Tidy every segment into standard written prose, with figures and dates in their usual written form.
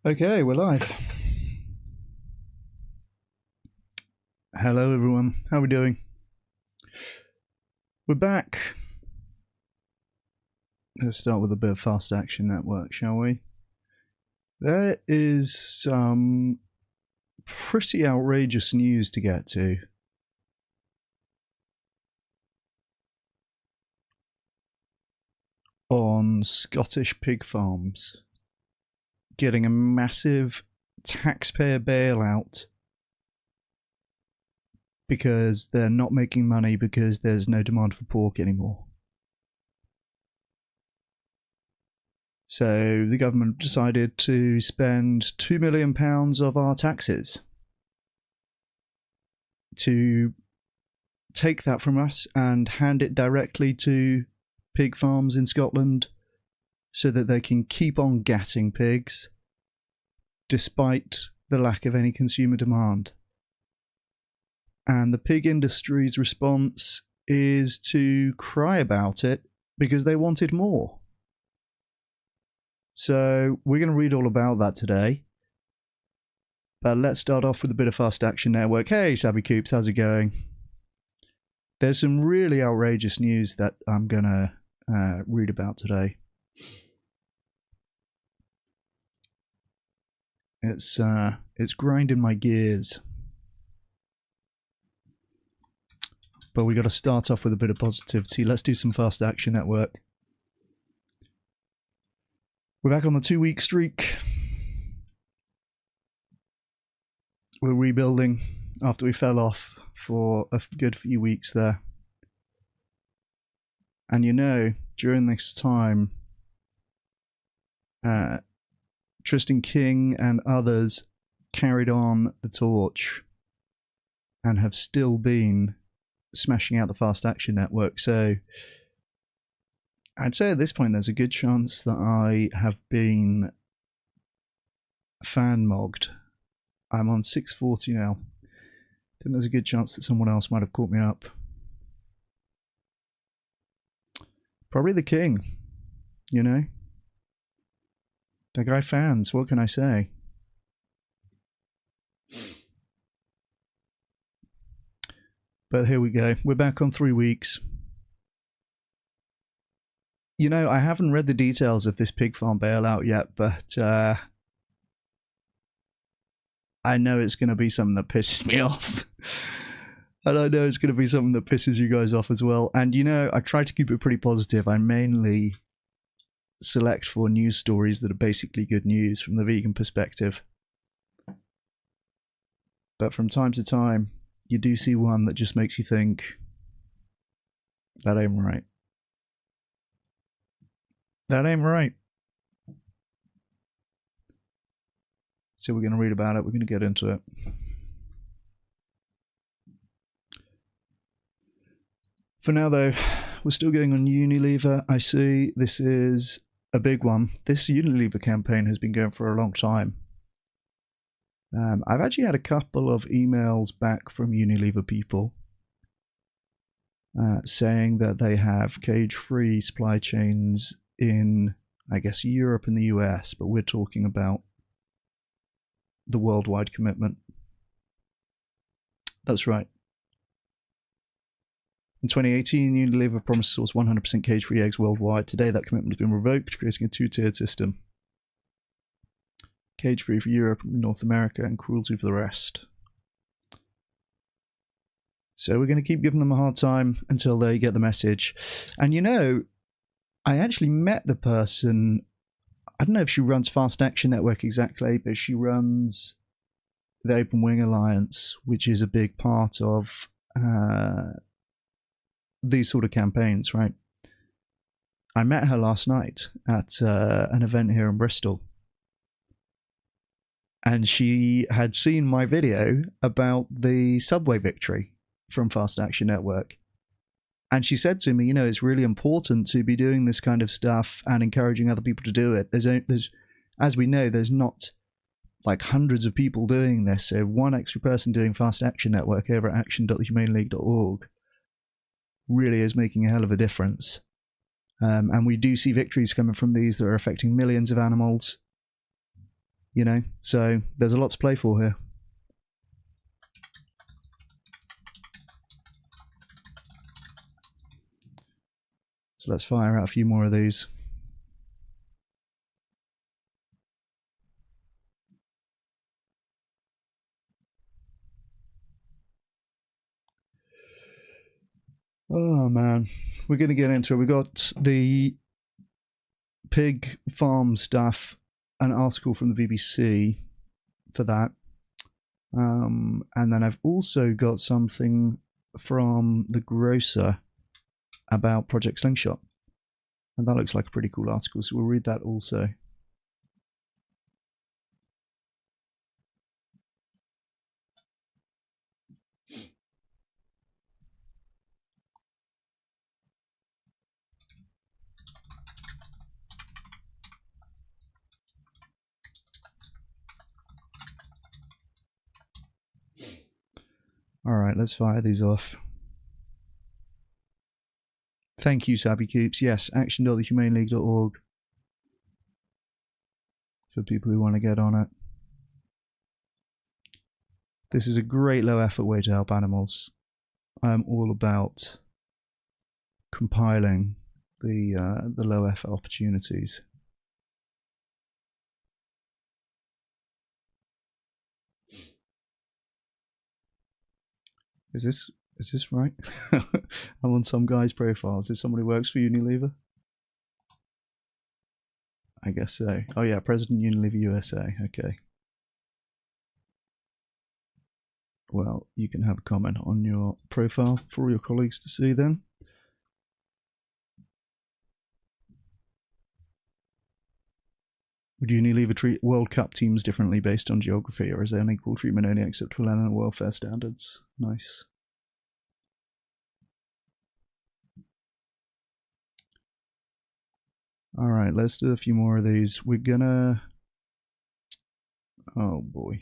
Okay, we're live. Hello, everyone. How are we doing? We're back. Let's start with a bit of Fast Action Network, shall we? There is some pretty outrageous news to get to. On Scottish pig farms getting a massive taxpayer bailout because they're not making money because there's no demand for pork anymore. So the government decided to spend £2 million of our taxes to take that from us and hand it directly to pig farms in Scotland so that they can keep on getting pigs despite the lack of any consumer demand. And the pig industry's response is to cry about it because they wanted more. So we're going to read all about that today. But let's start off with a bit of Fast Action Network. Hey, Savvy Coops, how's it going? There's some really outrageous news that I'm going to read about today. It's grinding my gears. But we got to start off with a bit of positivity. Let's do some Fast Action Network. We're back on the 2-week streak. We're rebuilding after we fell off for a good few weeks there. And you know, during this time, Tristan King and others carried on the torch and have still been smashing out the Fast Action Network. So I'd say at this point there's a good chance that I have been fan-mogged. I'm on 640 now. I think there's a good chance that someone else might have caught me up. Probably the King, you know? The guy fans, what can I say? But here we go. We're back on 3 weeks. You know, I haven't read the details of this pig farm bailout yet, but I know it's going to be something that pisses me off. And I know it's going to be something that pisses you guys off as well. And you know, I try to keep it pretty positive. I mainly select for news stories that are basically good news from the vegan perspective. But from time to time, you do see one that just makes you think, that ain't right. That ain't right. So we're going to read about it. We're going to get into it. For now, though, we're still going on Unilever. I see this is a big one. This Unilever campaign has been going for a long time. I've actually had a couple of emails back from Unilever people saying that they have cage-free supply chains in, I guess, Europe and the US, but we're talking about the worldwide commitment. That's right. In 2018, Unilever promised to source 100% cage-free eggs worldwide. Today, that commitment has been revoked, creating a two-tiered system. Cage-free for Europe and North America, and cruelty for the rest. So we're going to keep giving them a hard time until they get the message. And you know, I actually met the person. I don't know if she runs Fast Action Network exactly, but she runs the Open Wing Alliance, which is a big part of these sort of campaigns, right? I met her last night at an event here in Bristol. And she had seen my video about the Subway victory from Fast Action Network. And she said to me, you know, it's really important to be doing this kind of stuff and encouraging other people to do it. There's as we know, there's not like hundreds of people doing this. So one extra person doing Fast Action Network over at action.thehumaneleague.org really is making a hell of a difference. And we do see victories coming from these that are affecting millions of animals. You know, so there's a lot to play for here. So let's fire out a few more of these. Oh man, we're going to get into it. We got the pig farm stuff, an article from the BBC for that. And then I've also got something from the grocer about Project Slingshot. And that looks like a pretty cool article, so we'll read that also. Alright, let's fire these off. Thank you, Sabby Coops. Yes, action.thehumaneleague.org for people who want to get on it. This is a great low effort way to help animals. I'm all about compiling the low effort opportunities. Is this right? I'm on some guy's profile. Is this someone who works for Unilever? I guess so. Oh yeah, President Unilever USA. Okay. Well, you can have a comment on your profile for all your colleagues to see then. Would Unilever treat World Cup teams differently based on geography, or is there an equal treatment only acceptable in animal welfare standards? Nice. Alright, let's do a few more of these. We're gonna... Oh boy.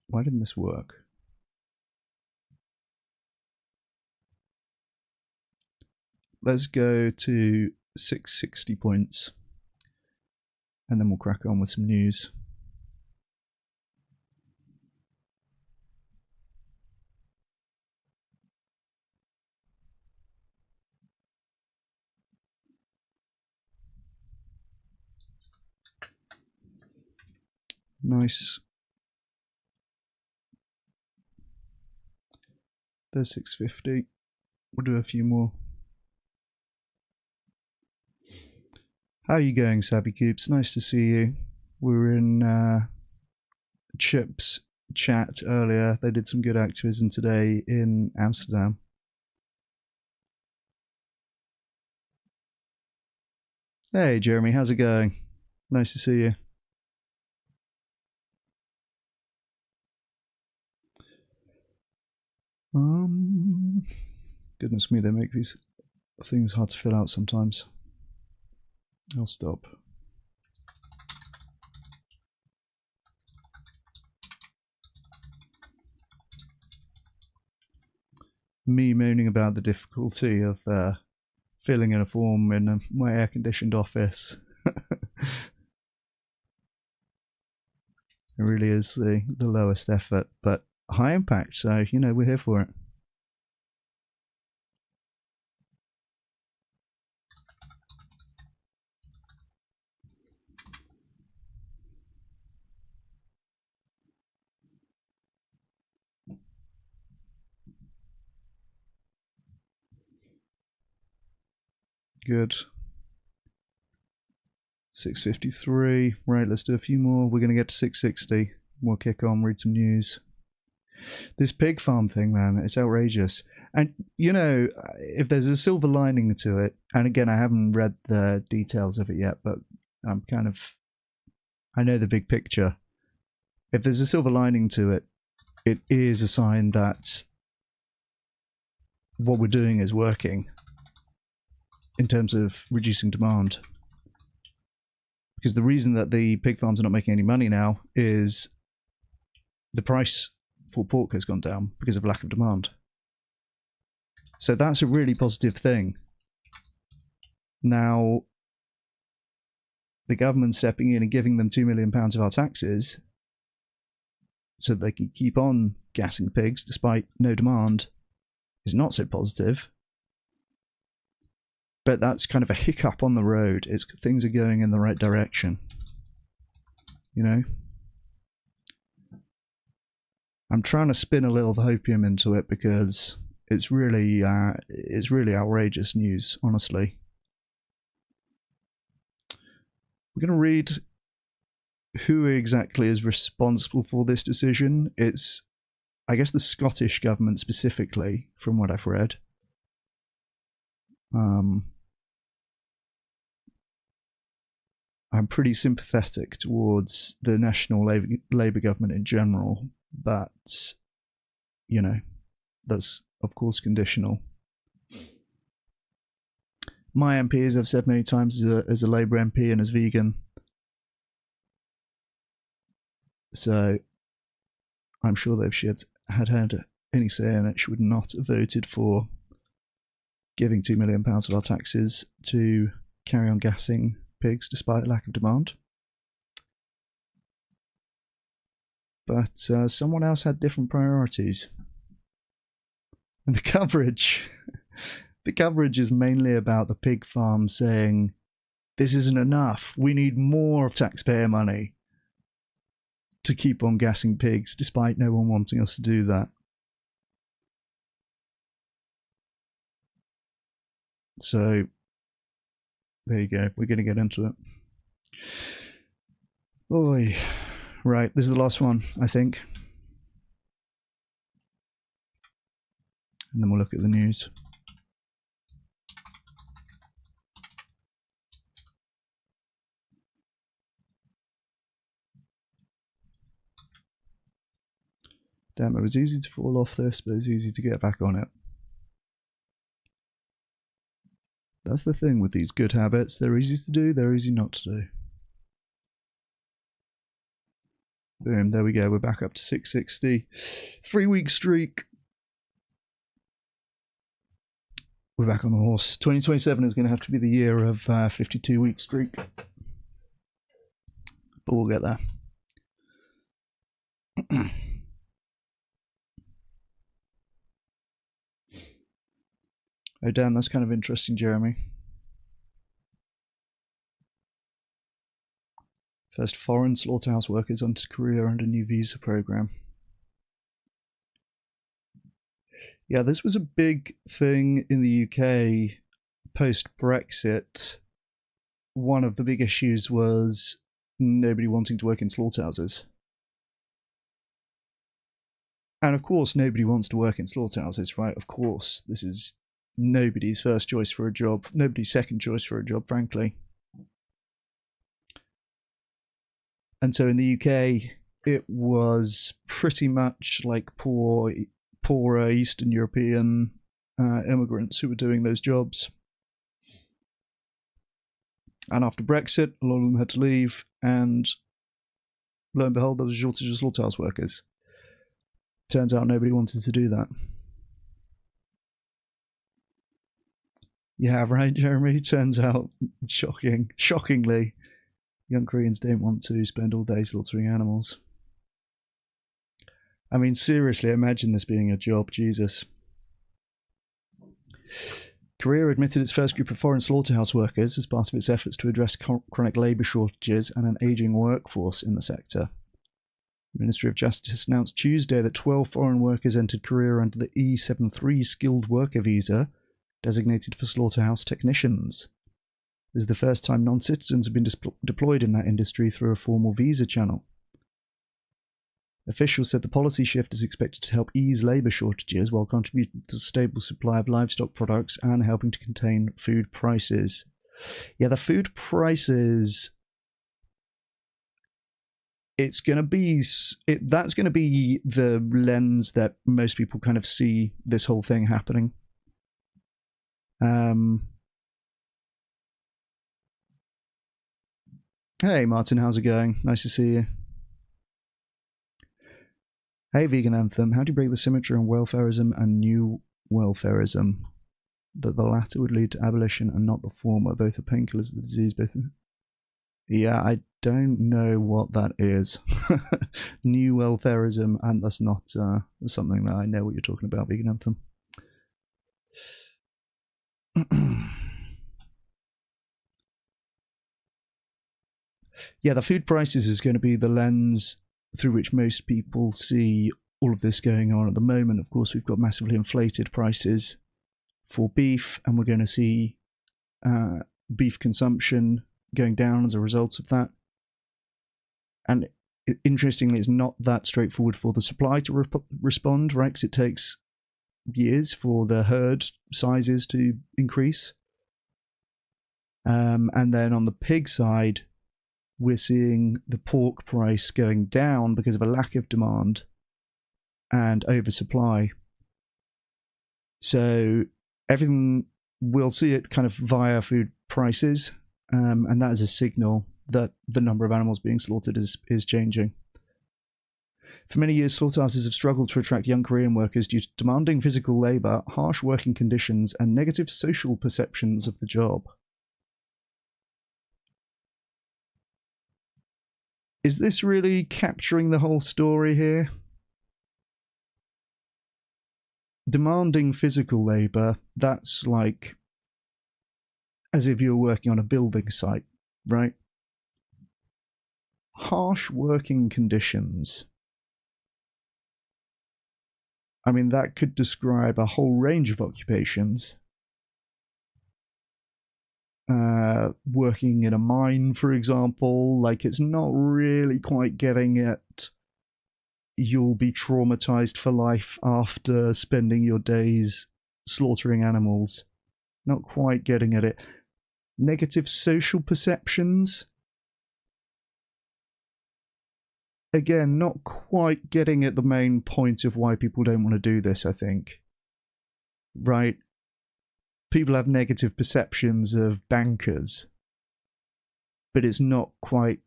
Why didn't this work? Let's go to 660 points. And then we'll crack on with some news. Nice. There's 650. We'll do a few more. How are you going, Sabby Coops? Nice to see you. We were in Chip's chat earlier. They did some good activism today in Amsterdam. Hey, Jeremy, how's it going? Nice to see you. Goodness me, they make these things hard to fill out sometimes. I'll stop. Me moaning about the difficulty of filling in a form in my air-conditioned office. It really is the lowest effort, but high impact, so, you know, we're here for it. Good. 653. Right, let's do a few more. We're going to get to 660. We'll kick on, read some news. This pig farm thing, man, it's outrageous. And, you know, if there's a silver lining to it, and again, I haven't read the details of it yet, but I'm kind of... I know the big picture. If there's a silver lining to it, it is a sign that what we're doing is working in terms of reducing demand. Because the reason that the pig farms are not making any money now is the price for pork has gone down because of lack of demand. So that's a really positive thing. Now, the government stepping in and giving them £2 million of our taxes so that they can keep on gassing pigs despite no demand is not so positive. But that's kind of a hiccup on the road. Things are going in the right direction. You know? I'm trying to spin a little of hopium into it because it's really outrageous news, honestly. We're going to read who exactly is responsible for this decision. It's, I guess, the Scottish government specifically, from what I've read. I'm pretty sympathetic towards the National Labour government in general, but, you know, that's, of course, conditional. My MP, as I've said many times, as a Labour MP and as vegan. So I'm sure if she had any say in it, she would not have voted for giving £2 million of our taxes to carry on gassing pigs despite lack of demand. But someone else had different priorities. And the coverage is mainly about the pig farm saying, this isn't enough, we need more of taxpayer money to keep on gassing pigs, despite no one wanting us to do that. So, there you go, we're going to get into it. Oy. Right, this is the last one, I think. And then we'll look at the news. Damn, it was easy to fall off this, but it's easy to get back on it. That's the thing with these good habits. They're easy to do, they're easy not to do. Boom, there we go. We're back up to 660. 3-week streak. We're back on the horse. 2027 is going to have to be the year of 52-week streak. But we'll get there. Oh damn, that's kind of interesting, Jeremy. First foreign slaughterhouse workers onto Korea under new visa program. Yeah, this was a big thing in the UK post-Brexit. One of the big issues was nobody wanting to work in slaughterhouses. And of course, nobody wants to work in slaughterhouses, right? Of course, this is nobody's first choice for a job, nobody's second choice for a job, frankly. And so in the UK, it was pretty much like poorer Eastern European immigrants who were doing those jobs. And after Brexit, a lot of them had to leave, and lo and behold, there was a shortage of slaughterhouse workers. Turns out nobody wanted to do that. Yeah, right, Jeremy? Turns out, shockingly, young Koreans don't want to spend all day slaughtering animals. I mean, seriously, imagine this being a job, Jesus. Korea admitted its first group of foreign slaughterhouse workers as part of its efforts to address chronic labour shortages and an ageing workforce in the sector. The Ministry of Justice announced Tuesday that 12 foreign workers entered Korea under the E73 skilled worker visa, designated for slaughterhouse technicians. This is the first time non-citizens have been deployed in that industry through a formal visa channel. Officials said the policy shift is expected to help ease labour shortages while contributing to the stable supply of livestock products and helping to contain food prices. Yeah, the food prices, it's going to be, that's going to be the lens that most people kind of see this whole thing happening. Hey Martin, how's it going? Nice to see you. Hey Vegan Anthem, how do you break the symmetry on welfarism and new welfarism? that the latter would lead to abolition and not the former. Both are painkillers for the disease. Both. Yeah, I don't know what that is. New welfareism, and that's not something that I know what you're talking about, Vegan Anthem. Yeah, the food prices is going to be the lens through which most people see all of this going on at the moment. Of course, we've got massively inflated prices for beef, and we're going to see beef consumption going down as a result of that. And interestingly, it's not that straightforward for the supply to respond, right? Because it takes years for the herd sizes to increase. And then on the pig side, we're seeing the pork price going down because of a lack of demand and oversupply. So everything, we'll see it kind of via food prices, and that is a signal that the number of animals being slaughtered is changing. For many years, slaughterhouses have struggled to attract young Korean workers due to demanding physical labour, harsh working conditions, and negative social perceptions of the job. Is this really capturing the whole story here? Demanding physical labour, that's like as if you're working on a building site, right? Harsh working conditions. I mean, that could describe a whole range of occupations. Working in a mine, for example, like it's not really quite getting it. You'll be traumatized for life after spending your days slaughtering animals. Not quite getting at it. Negative social perceptions. Again, not quite getting at the main point of why people don't want to do this, I think. Right? People have negative perceptions of bankers, but it's not quite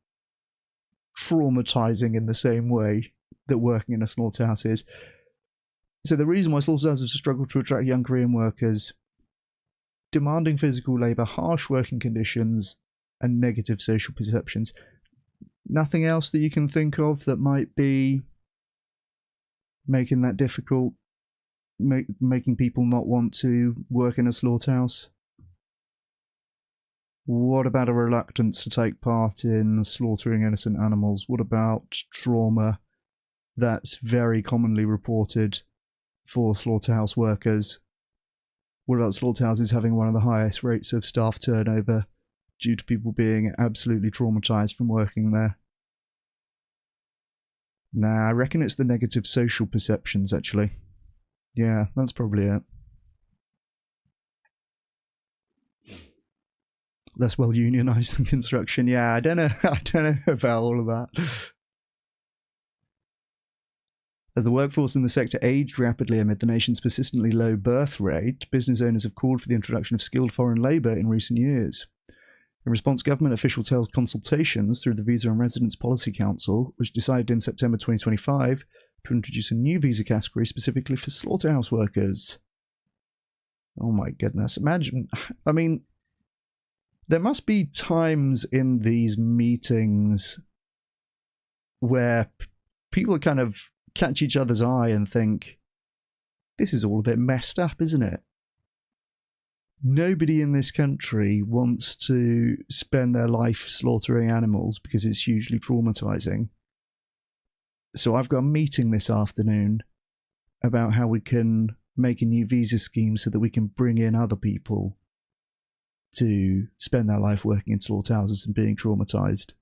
traumatizing in the same way that working in a slaughterhouse is. So the reason why slaughterhouses struggle to attract young Korean workers, demanding physical labour, harsh working conditions, and negative social perceptions. Nothing else that you can think of that might be making that difficult, making people not want to work in a slaughterhouse? What about a reluctance to take part in slaughtering innocent animals? What about trauma that's very commonly reported for slaughterhouse workers? What about slaughterhouses having one of the highest rates of staff turnover due to people being absolutely traumatized from working there? Nah, I reckon it's the negative social perceptions, actually. Yeah, that's probably it. Less well unionized than construction. Yeah, I don't know about all of that. As the workforce in the sector aged rapidly amid the nation's persistently low birth rate, business owners have called for the introduction of skilled foreign labour in recent years. In response, government officials held consultations through the Visa and Residence Policy Council, which decided in September 2025 to introduce a new visa category specifically for slaughterhouse workers. Oh my goodness. Imagine, I mean, there must be times in these meetings where people kind of catch each other's eye and think, this is all a bit messed up, isn't it? Nobody in this country wants to spend their life slaughtering animals because it's hugely traumatizing. So I've got a meeting this afternoon about how we can make a new visa scheme so that we can bring in other people to spend their life working in slaughterhouses and being traumatized.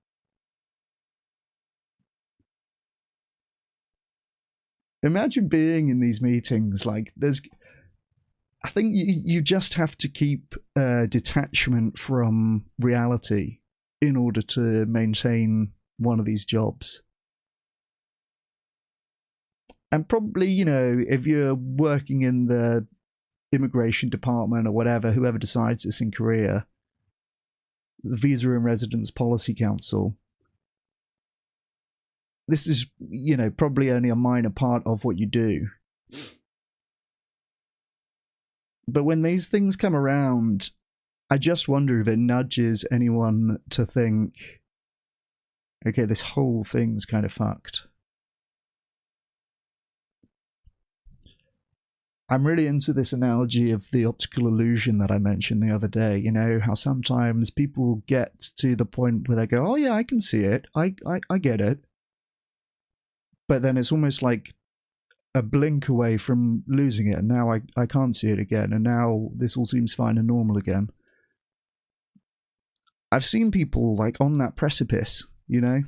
Imagine being in these meetings. Like, I think you just have to keep detachment from reality in order to maintain one of these jobs. And probably, you know, if you're working in the immigration department or whatever, whoever decides this in Korea, the Visa and Residence Policy Council, this is, you know, probably only a minor part of what you do. But when these things come around, I just wonder if it nudges anyone to think, okay, this whole thing's kind of fucked. I'm really into this analogy of the optical illusion that I mentioned the other day. You know, how sometimes people get to the point where they go, oh yeah, I can see it. I get it. But then it's almost like a blink away from losing it. And now I can't see it again. And now this all seems fine and normal again. I've seen people like on that precipice, you know?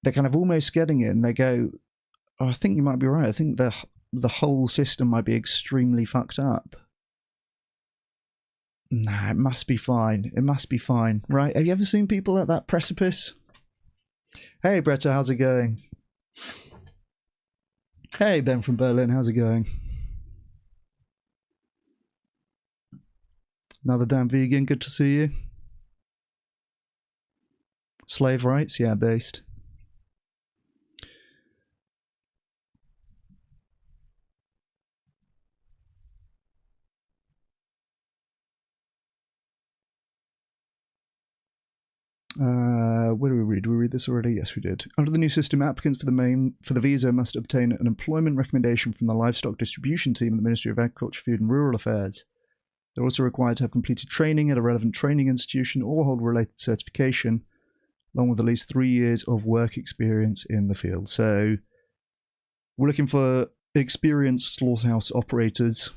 They're kind of almost getting it, and they go, oh, I think you might be right. I think the whole system might be extremely fucked up. Nah, it must be fine. It must be fine, right? Have you ever seen people at that precipice? Hey, Bretta, how's it going? Hey, Ben from Berlin, how's it going? Another damn vegan, good to see you. Slave rights, yeah, based. Where do we read? Did we read this already? Yes, we did. Under the new system, applicants for the visa must obtain an employment recommendation from the livestock distribution team at the Ministry of Agriculture, Food and Rural Affairs. They're also required to have completed training at a relevant training institution or hold related certification, along with at least 3 years of work experience in the field. So we're looking for experienced slaughterhouse operators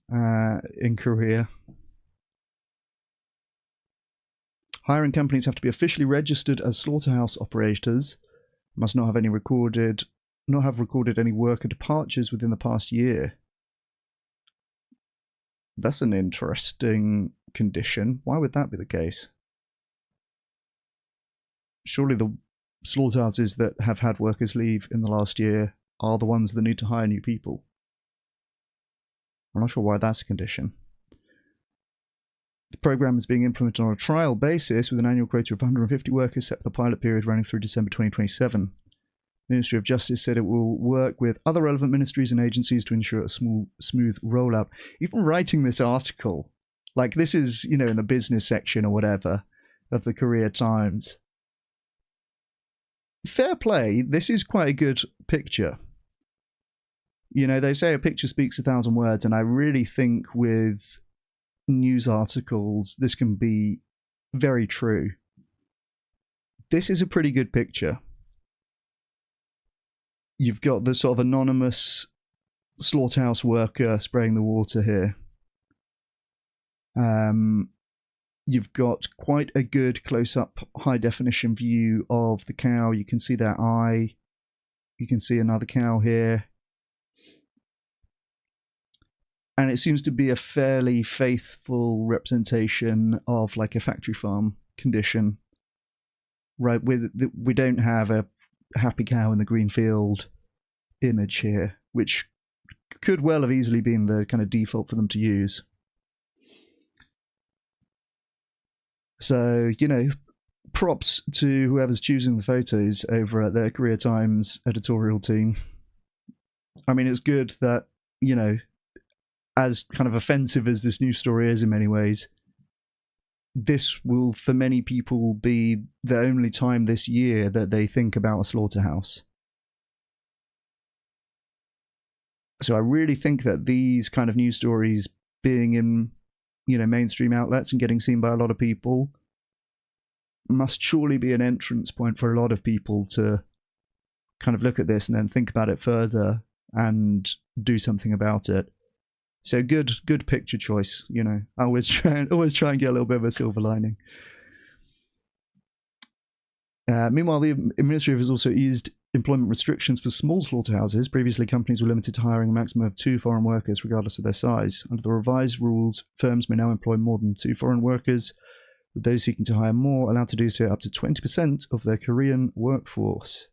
in Korea. Hiring companies have to be officially registered as slaughterhouse operators, must not have recorded any worker departures within the past year. That's an interesting condition. Why would that be the case? Surely the slaughterhouses that have had workers leave in the last year are the ones that need to hire new people. I'm not sure why that's a condition. The program is being implemented on a trial basis with an annual quota of 150 workers set for the pilot period running through December 2027. The Ministry of Justice said it will work with other relevant ministries and agencies to ensure a smooth rollout. Even writing this article, like this is, you know, in the business section or whatever of the Korea Times. Fair play, this is quite a good picture. You know, they say a picture speaks 1,000 words, and I really think with news articles, this can be very true. This is a pretty good picture. You've got the sort of anonymous slaughterhouse worker spraying the water here. You've got quite a good close-up, high-definition view of the cow. You can see their eye. You can see another cow here. And it seems to be a fairly faithful representation of like a factory farm condition, right? We don't have a happy cow in the green field image here, which could well have easily been the kind of default for them to use. So, you know, props to whoever's choosing the photos over at the Korea Times editorial team. I mean, it's good that, you know, as kind of offensive as this news story is in many ways, this will, for many people, be the only time this year that they think about a slaughterhouse. So I really think that these kind of news stories being in, you know, mainstream outlets and getting seen by a lot of people must surely be an entrance point for a lot of people to kind of look at this and then think about it further and do something about it. So good picture choice, you know. I always try and get a little bit of a silver lining. Meanwhile, the Ministry has also eased employment restrictions for small slaughterhouses. Previously, companies were limited to hiring a maximum of 2 foreign workers, regardless of their size. Under the revised rules, firms may now employ more than 2 foreign workers, with those seeking to hire more allowed to do so up to 20% of their Korean workforce.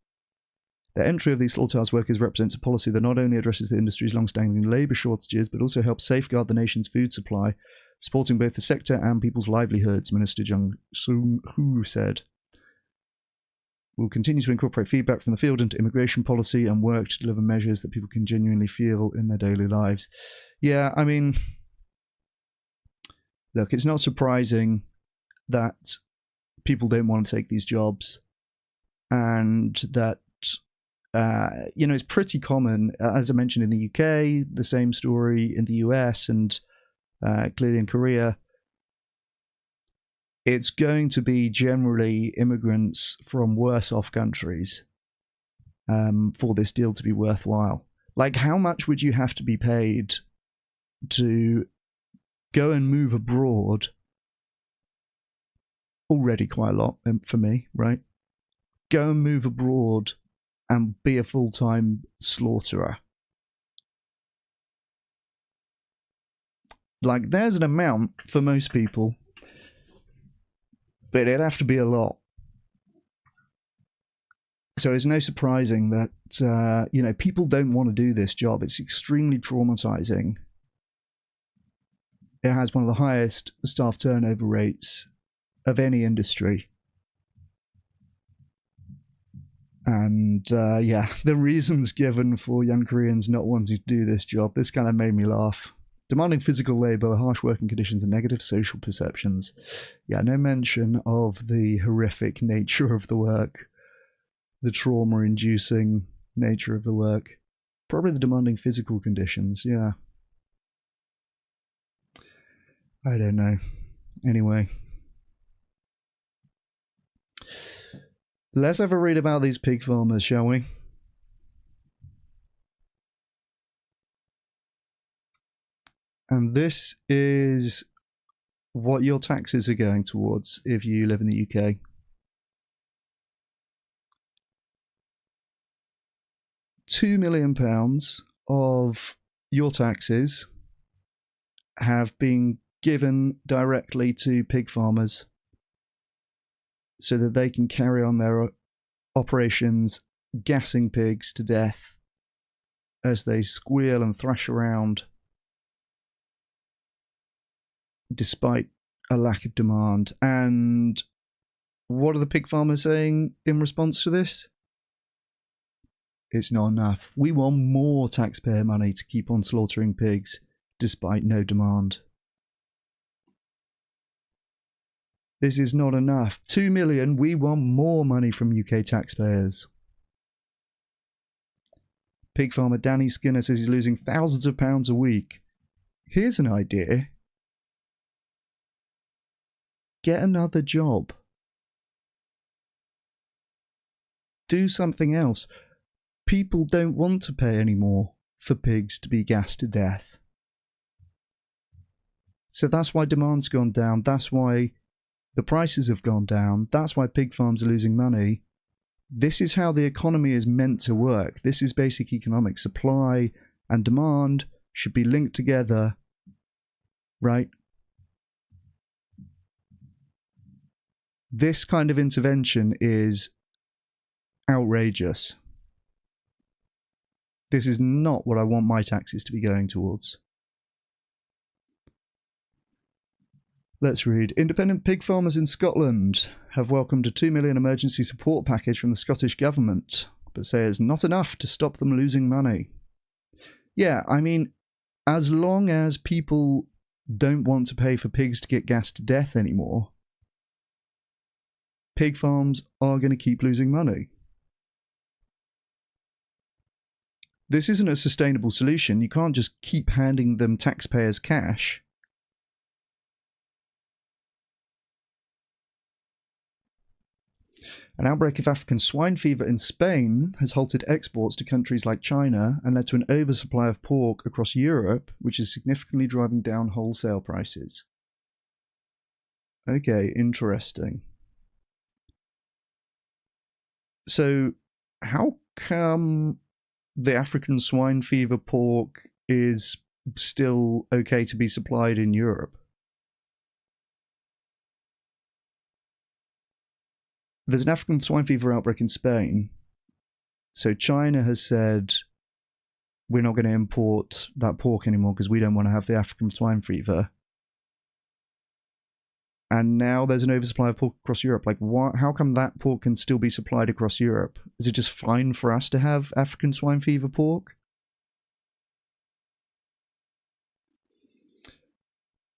The entry of these slaughterhouse workers represents a policy that not only addresses the industry's long-standing labour shortages, but also helps safeguard the nation's food supply, supporting both the sector and people's livelihoods, Minister Jung Sung-hoo said. We'll continue to incorporate feedback from the field into immigration policy and work to deliver measures that people can genuinely feel in their daily lives. Yeah, I mean, look, it's not surprising that people don't want to take these jobs, and that, it's pretty common, as I mentioned, in the UK, the same story in the US, and clearly in Korea. It's going to be generally immigrants from worse off countries for this deal to be worthwhile. Like, how much would you have to be paid to go and move abroad? Already quite a lot for me, right? Go and move abroad and be a full-time slaughterer. Like, there's an amount for most people, but it'd have to be a lot. So it's no surprising that, people don't want to do this job. It's extremely traumatizing. It has one of the highest staff turnover rates of any industry. And, the reasons given for young Koreans not wanting to do this job, this kind of made me laugh. Demanding physical labour, harsh working conditions, and negative social perceptions. Yeah, no mention of the horrific nature of the work, the trauma-inducing nature of the work. Probably the demanding physical conditions, yeah. I don't know. Anyway. Let's have a read about these pig farmers, shall we? And this is what your taxes are going towards if you live in the UK. £2 million of your taxes have been given directly to pig farmers so that they can carry on their operations gassing pigs to death as they squeal and thrash around despite a lack of demand. And what are the pig farmers saying in response to this? It's not enough. We want more taxpayer money to keep on slaughtering pigs despite no demand. This is not enough. 2 million, we want more money from UK taxpayers. Pig farmer Danny Skinner says he's losing thousands of pounds a week. Here's an idea. Get another job. Do something else. People don't want to pay anymore for pigs to be gassed to death. So that's why demand's gone down. That's why the prices have gone down. That's why pig farms are losing money. This is how the economy is meant to work. This is basic economics. Supply and demand should be linked together, right? This kind of intervention is outrageous. This is not what I want my taxes to be going towards. Let's read. Independent pig farmers in Scotland have welcomed a £2 million emergency support package from the Scottish government, but say it's not enough to stop them losing money. Yeah, I mean, as long as people don't want to pay for pigs to get gassed to death anymore, pig farms are going to keep losing money. This isn't a sustainable solution. You can't just keep handing them taxpayers' cash. An outbreak of African swine fever in Spain has halted exports to countries like China and led to an oversupply of pork across Europe, which is significantly driving down wholesale prices. Okay, interesting. So, how come the African swine fever pork is still okay to be supplied in Europe? There's an African swine fever outbreak in Spain. So China has said, we're not going to import that pork anymore because we don't want to have the African swine fever. and now there's an oversupply of pork across Europe. Like, what? How come that pork can still be supplied across Europe? Is it just fine for us to have African swine fever pork?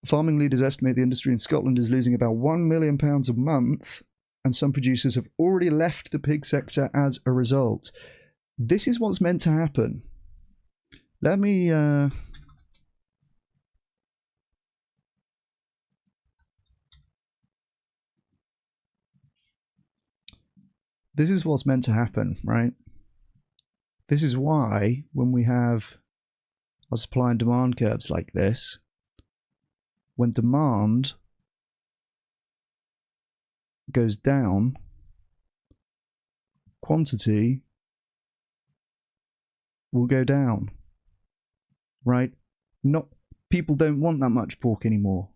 Farming leaders estimate the industry in Scotland is losing about £1 million a month, and some producers have already left the pig sector as a result. This is what's meant to happen. Let me... This is what's meant to happen, right? This is why, when we have our supply and demand curves like this, when demand goes down, quantity will go down, right? People don't want that much pork anymore.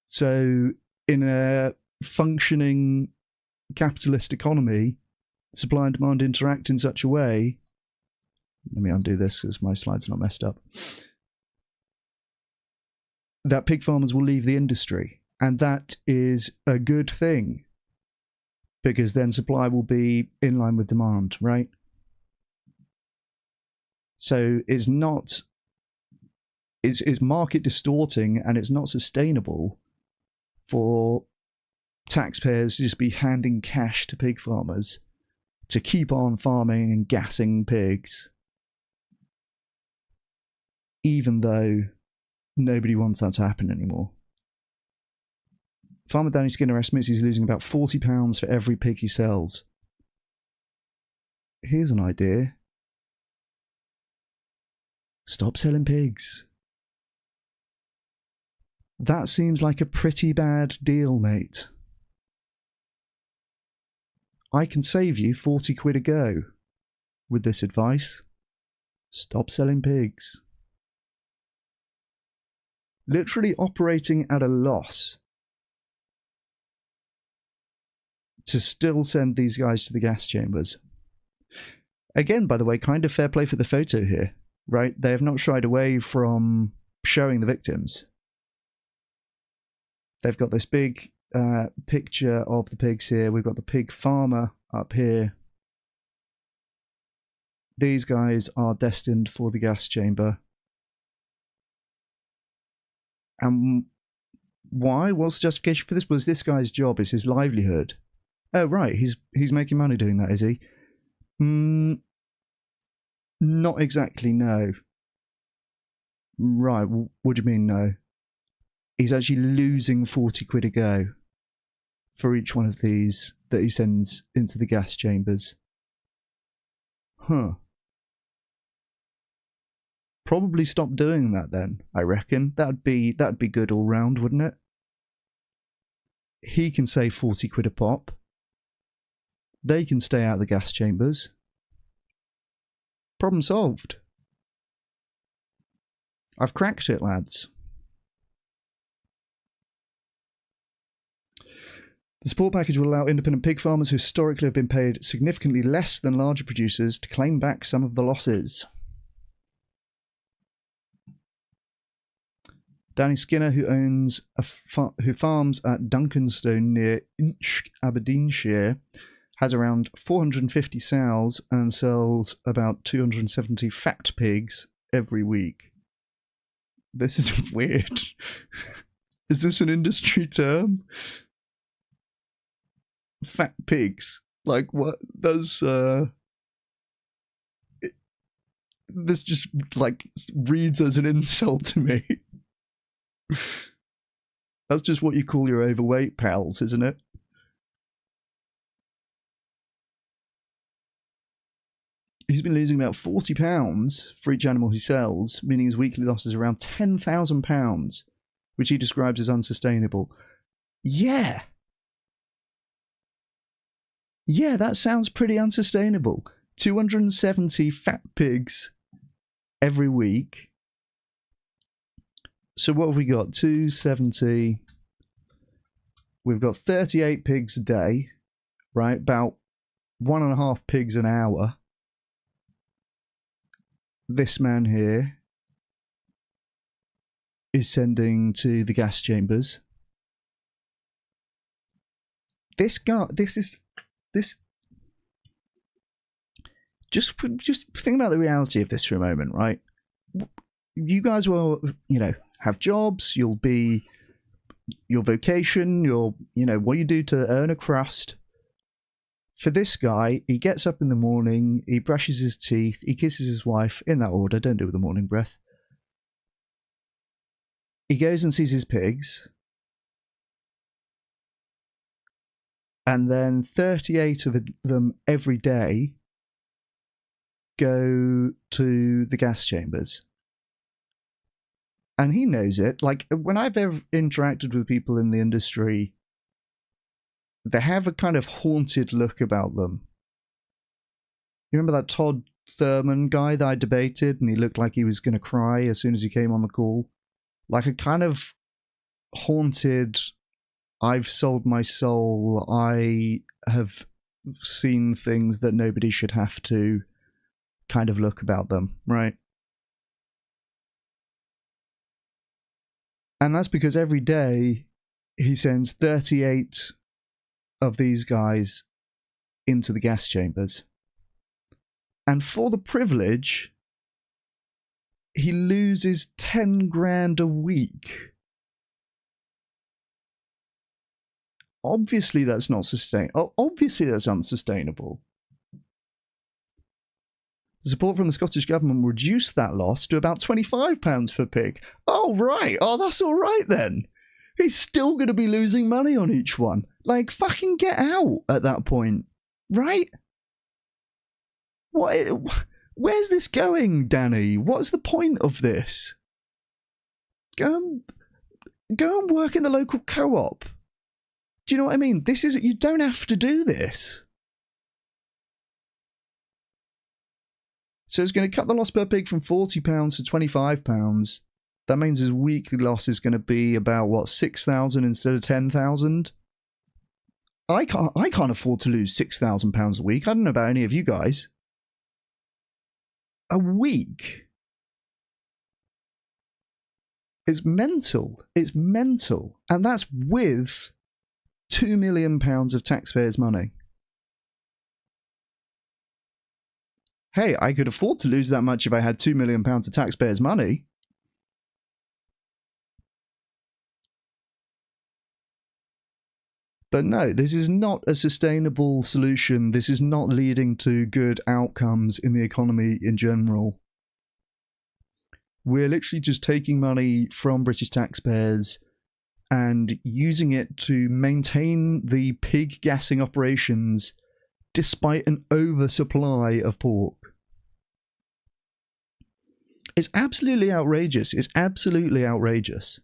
So in a functioning capitalist economy, supply and demand interact in such a way. Let me undo this because my slides are not messed up. That pig farmers will leave the industry, and that is a good thing, because then supply will be in line with demand, right? So it's market distorting, and it's not sustainable for taxpayers to just be handing cash to pig farmers to keep on farming and gassing pigs, even though nobody wants that to happen anymore. Farmer Danny Skinner estimates he's losing about £40 for every pig he sells. Here's an idea. Stop selling pigs. That seems like a pretty bad deal, mate. I can save you 40 quid a go with this advice. Stop selling pigs. Literally operating at a loss to still send these guys to the gas chambers. Again, by the way, kind of fair play for the photo here, right? They have not shied away from showing the victims. They've got this big picture of the pigs here. We've got the pig farmer up here. These guys are destined for the gas chamber. And why? What's the justification for this? Was this guy's job? It's his livelihood. Oh, right. He's making money doing that, is he? Not exactly, no. Right. What do you mean, no? He's actually losing 40 quid a go for each one of these that he sends into the gas chambers. Huh. Probably stop doing that then, I reckon. That'd be good all round, wouldn't it? He can save 40 quid a pop. They can stay out of the gas chambers. Problem solved. I've cracked it, lads. The support package will allow independent pig farmers who historically have been paid significantly less than larger producers to claim back some of the losses. Danny Skinner, who farms at Duncanstone near Inch, Aberdeenshire, has around 450 sows and sells about 270 fat pigs every week. This is weird. Is this an industry term? Fat pigs. Like, what does this just like reads as an insult to me. That's just what you call your overweight pals, isn't it? He's been losing about £40 for each animal he sells, meaning his weekly loss is around £10,000, which he describes as unsustainable. Yeah, that sounds pretty unsustainable. 270 fat pigs every week. So what have we got? 270. We've got 38 pigs a day, right? About 1.5 pigs an hour. This man here is sending to the gas chambers. this guy, this. Just think about the reality of this for a moment, right? You guys will, have jobs. You'll be your vocation. What you do to earn a crust. For this guy, he gets up in the morning. He brushes his teeth. He kisses his wife in that order. Don't do it with the morning breath. He goes and sees his pigs. And then 38 of them every day go to the gas chambers. And he knows it. Like, when I've ever interacted with people in the industry, they have a kind of haunted look about them. You remember that Todd Thurman guy that I debated, and he looked like he was going to cry as soon as he came on the call? Like a kind of haunted, I've sold my soul, I have seen things that nobody should have to kind of look about them, right? And that's because every day he sends 38 of these guys into the gas chambers. And for the privilege, he loses 10 grand a week. Obviously that's not obviously that's unsustainable. The support from the Scottish Government reduced that loss to about £25 per pig. Oh, right. Oh, that's all right then. He's still going to be losing money on each one. Like, fucking get out at that point. Right? Where's this going, Danny? What's the point of this? Go and work in the local co-op. Do you know what I mean? You don't have to do this. So it's going to cut the loss per pig from £40 to £25. That means his weekly loss is going to be about, what, 6,000 instead of 10,000? I can't afford to lose £6,000 a week. I don't know about any of you guys. A week. It's mental. It's mental. And that's with £2 million of taxpayers' money. Hey, I could afford to lose that much if I had £2 million of taxpayers' money. But no, this is not a sustainable solution. This is not leading to good outcomes in the economy in general. We're literally just taking money from British taxpayers and using it to maintain the pig gassing operations despite an oversupply of pork. It's absolutely outrageous. It's absolutely outrageous.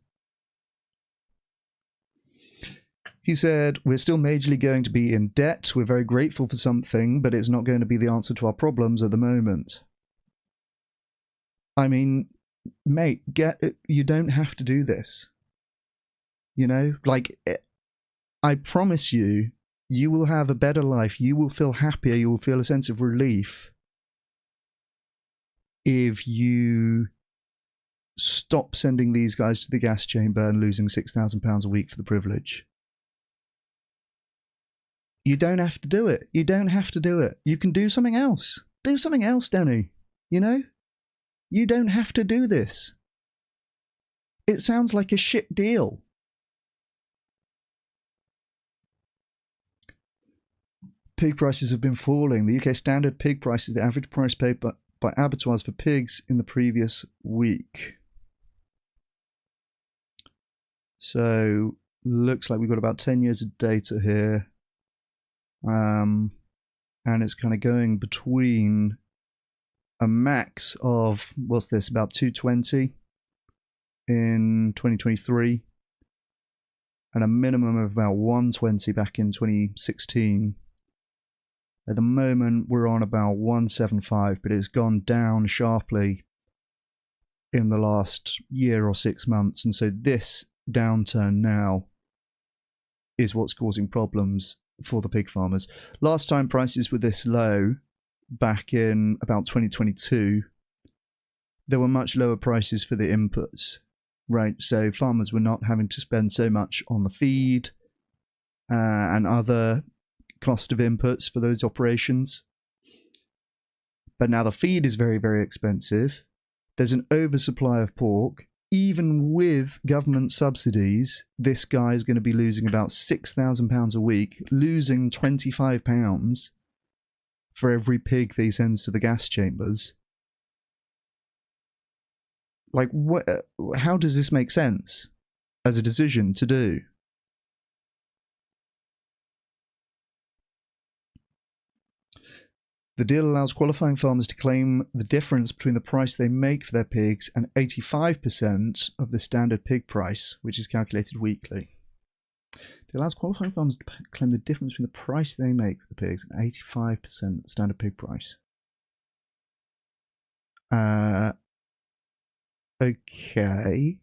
He said, we're still majorly going to be in debt. We're very grateful for something, but it's not going to be the answer to our problems at the moment. I mean, mate, you don't have to do this. You know, like, I promise you, you will have a better life. You will feel happier. You will feel a sense of relief if you stop sending these guys to the gas chamber and losing £6,000 a week for the privilege. You don't have to do it. You don't have to do it. You can do something else. Do something else, Danny. You know? You don't have to do this. It sounds like a shit deal. Pig prices have been falling. The UK standard pig price is the average price paid by abattoirs for pigs in the previous week. So, looks like we've got about 10 years of data here. And it's kind of going between a max of, what's this, about 220 in 2023 and a minimum of about 120 back in 2016. At the moment, we're on about 175, but it's gone down sharply in the last year or 6 months. And so this downturn now is what's causing problems for the pig farmers. Last time prices were this low, back in about 2022, there were much lower prices for the inputs, right? So farmers were not having to spend so much on the feed. and other cost of inputs for those operations. But now the feed is very, very expensive. There's an oversupply of pork. Even with government subsidies, this guy is going to be losing about £6,000 a week, losing £25 for every pig that he sends to the gas chambers. Like, how does this make sense as a decision to do? The deal allows qualifying farmers to claim the difference between the price they make for their pigs and 85% of the standard pig price, which is calculated weekly. It allows qualifying farmers to claim the difference between the price they make for the pigs and 85% of the standard pig price. Okay.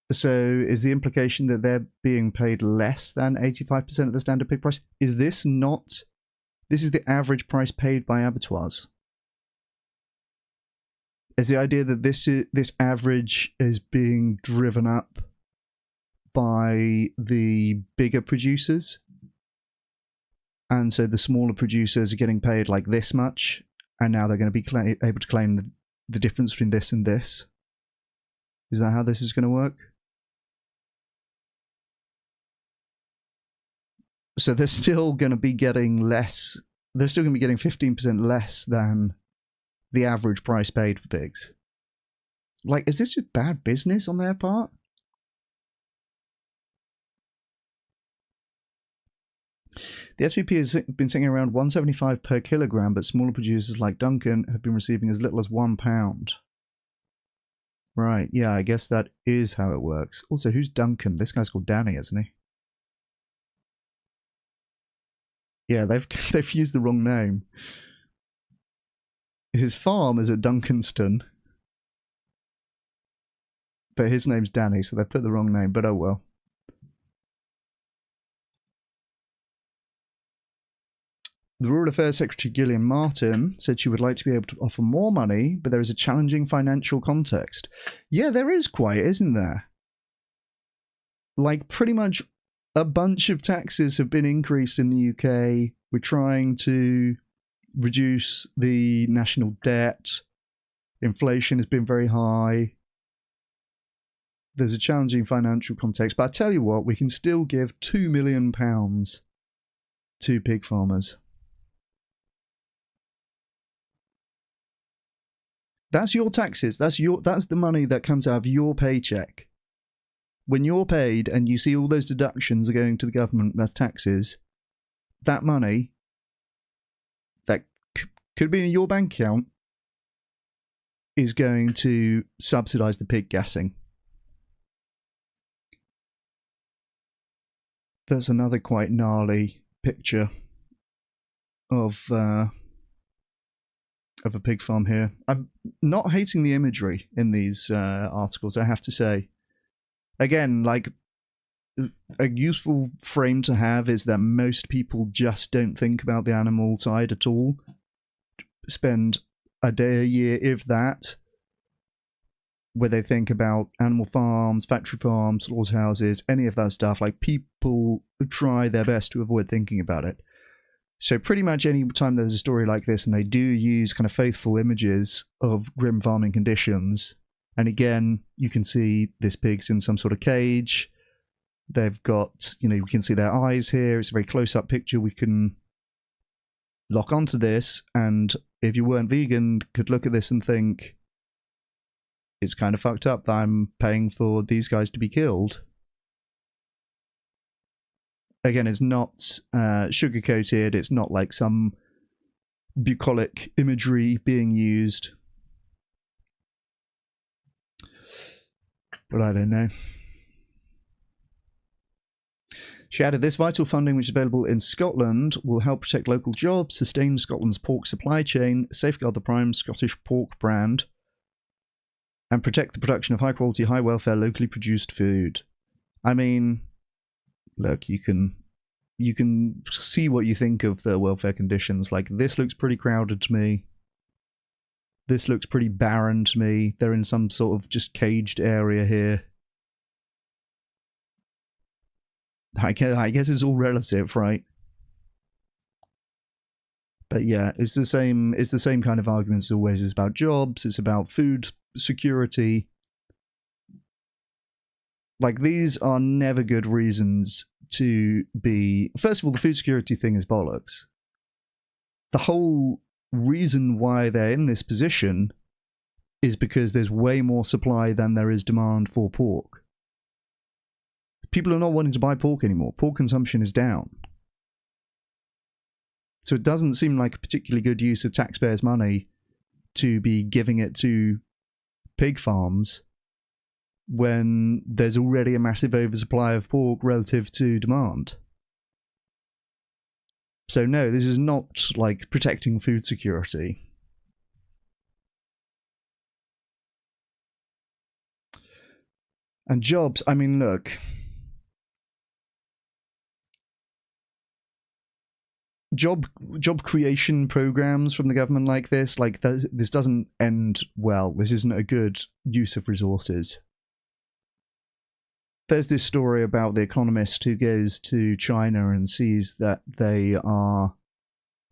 So is the implication that they're being paid less than 85% of the standard pig price? Is this not... This is the average price paid by abattoirs. Is the idea that this average is being driven up by the bigger producers? And so the smaller producers are getting paid like this much, and now they're going to be able to claim the difference between this and this? Is that how this is going to work? So they're still going to be getting less. They're still going to be getting 15% less than the average price paid for pigs. Like, is this just bad business on their part? The SPP has been sitting around $1.75 per kilogram, but smaller producers like Duncan have been receiving as little as £1. Right, yeah, I guess that is how it works. Also, who's Duncan? This guy's called Danny, isn't he? Yeah, they've used the wrong name. His farm is at Duncanston, but his name's Danny, so they've put the wrong name, but oh well. The Rural Affairs Secretary Gillian Martin said she would like to be able to offer more money, but there is a challenging financial context. Yeah, there is quite, isn't there? Like, pretty much a bunch of taxes have been increased in the UK. We're trying to reduce the national debt. Inflation has been very high. There's a challenging financial context. But I tell you what, we can still give £2 million to pig farmers. That's your taxes. That's the money that comes out of your paycheck. When you're paid and you see all those deductions are going to the government as taxes, that money that could be in your bank account is going to subsidise the pig gassing. That's another quite gnarly picture of a pig farm here. I'm not hating the imagery in these articles, I have to say. Again, like, a useful frame to have is that most people just don't think about the animal side at all. Spend a day a year, if that, where they think about animal farms, factory farms, slaughterhouses, any of that stuff. Like, people try their best to avoid thinking about it. So pretty much any time there's a story like this and they do use kind of faithful images of grim farming conditions, and again, you can see this pig's in some sort of cage. They've got, you can see their eyes here. It's a very close-up picture. We can lock onto this, and if you weren't vegan, could look at this and think, it's kind of fucked up that I'm paying for these guys to be killed. Again, it's not sugar-coated. It's not like some bucolic imagery being used. But I don't know. She added, this vital funding, which is available in Scotland, will help protect local jobs, sustain Scotland's pork supply chain, safeguard the prime Scottish pork brand, and protect the production of high-quality, high-welfare, locally produced food. I mean, look, you can see what you think of the welfare conditions. Like, this looks pretty crowded to me. This looks pretty barren to me. They're in some sort of just caged area here. I guess it's all relative, right? But yeah, it's the same kind of argument as always. It's about jobs, it's about food security. Like, these are never good reasons to be... First of all, the food security thing is bollocks. The whole reason why they're in this position is because there's way more supply than there is demand for pork. People are not wanting to buy pork anymore. Pork consumption is down. So it doesn't seem like a particularly good use of taxpayers' money to be giving it to pig farms when there's already a massive oversupply of pork relative to demand. So no, this is not like protecting food security. And jobs, I mean, look. Job creation programs from the government like this doesn't end well. This isn't a good use of resources. There's this story about the economist who goes to China and sees that they are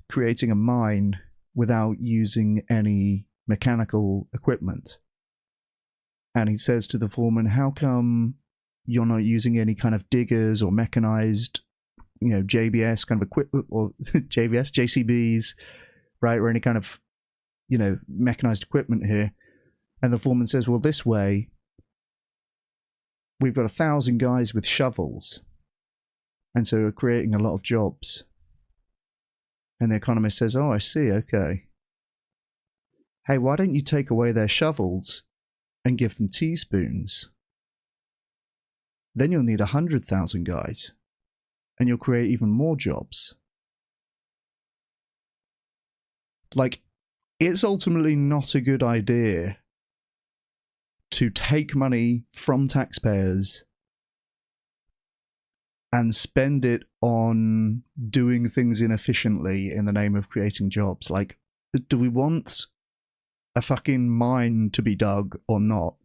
creating a mine without using any mechanical equipment. And he says to the foreman, how come you're not using any kind of diggers or mechanized, JBS kind of equipment, or JBS, JCBs, right, or any kind of, mechanized equipment here? And the foreman says, well, this way, we've got 1,000 guys with shovels, and so we're creating a lot of jobs. And the economist says, oh, I see, okay. Hey, why don't you take away their shovels and give them teaspoons? Then you'll need 100,000 guys. And you'll create even more jobs. Like, it's ultimately not a good idea to take money from taxpayers and spend it on doing things inefficiently in the name of creating jobs. Like, do we want a fucking mine to be dug or not?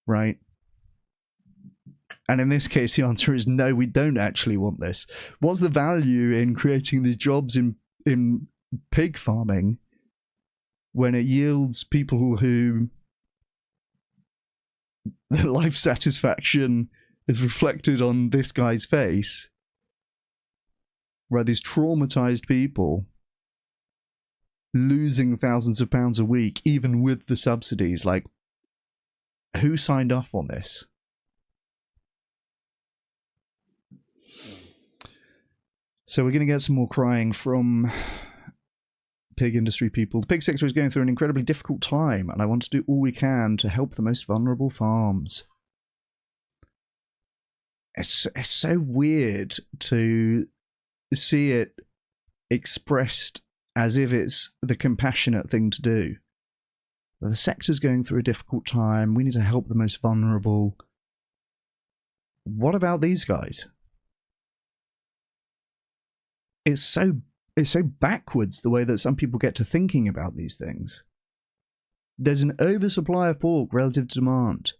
Right? And in this case, the answer is no, we don't actually want this. What's the value in creating these jobs in pig farming when it yields people who their life satisfaction is reflected on this guy's face? Right, these traumatized people losing thousands of pounds a week, even with the subsidies. Like, who signed off on this? So we're going to get some more crying from pig industry people. The pig sector is going through an incredibly difficult time, and I want to do all we can to help the most vulnerable farms. It's so weird to see it expressed as if it's the compassionate thing to do. The sector's going through a difficult time. We need to help the most vulnerable. What about these guys? It's so backwards the way that some people get to thinking about these things. There's an oversupply of pork relative to demand.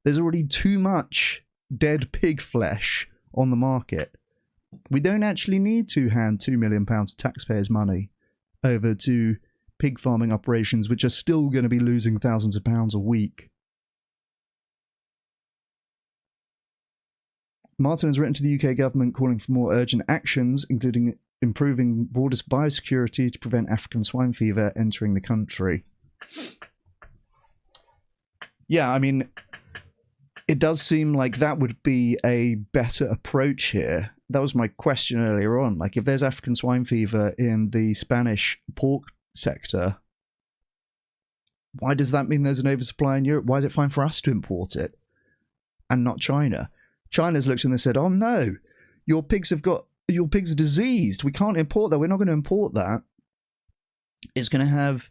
There's already too much dead pig flesh on the market. We don't actually need to hand £2 million of taxpayers' money over to pig farming operations, which are still going to be losing thousands of pounds a week. Martin has written to the UK government calling for more urgent actions, including improving borders biosecurity to prevent African swine fever entering the country. Yeah, I mean, it does seem like that would be a better approach here. That was my question earlier on. Like, if there's African swine fever in the Spanish pork sector, why does that mean there's an oversupply in Europe? Why is it fine for us to import it and not China? China's looked and they said, oh no, your pigs are diseased. We can't import that. We're not going to import that. It's going to have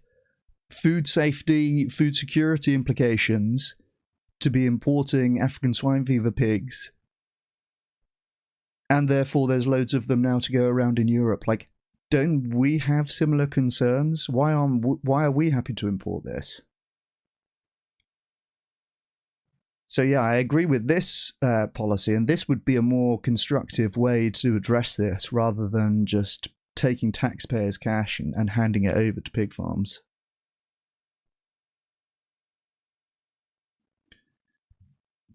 food safety, food security implications to be importing African swine fever pigs. And therefore there's loads of them now to go around in Europe. Like, don't we have similar concerns? Why are we happy to import this? So yeah, I agree with this policy, and this would be a more constructive way to address this rather than just taking taxpayers' cash and handing it over to pig farms.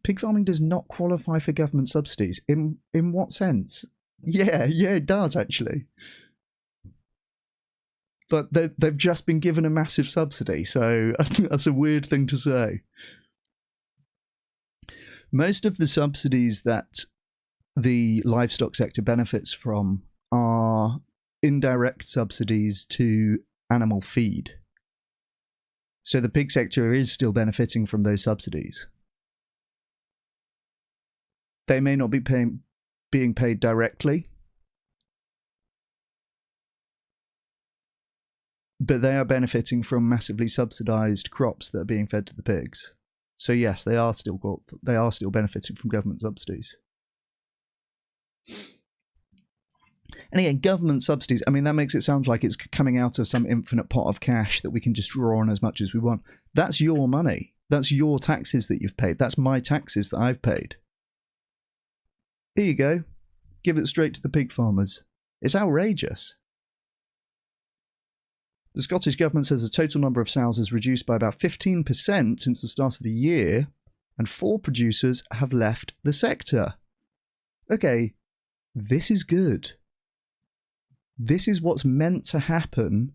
Pig farming does not qualify for government subsidies. In what sense? Yeah, it does actually. But they've just been given a massive subsidy, so that's a weird thing to say. Most of the subsidies that the livestock sector benefits from are indirect subsidies to animal feed. So the pig sector is still benefiting from those subsidies. They may not be being paid directly, but they are benefiting from massively subsidized crops that are being fed to the pigs. So yes, they are still benefiting from government subsidies. And again, government subsidies, I mean, that makes it sound like it's coming out of some infinite pot of cash that we can just draw on as much as we want. That's your money. That's your taxes that you've paid. That's my taxes that I've paid. Here you go. Give it straight to the pig farmers. It's outrageous. The Scottish Government says the total number of sows has reduced by about 15% since the start of the year, and 4 producers have left the sector. Okay, this is good. This is what's meant to happen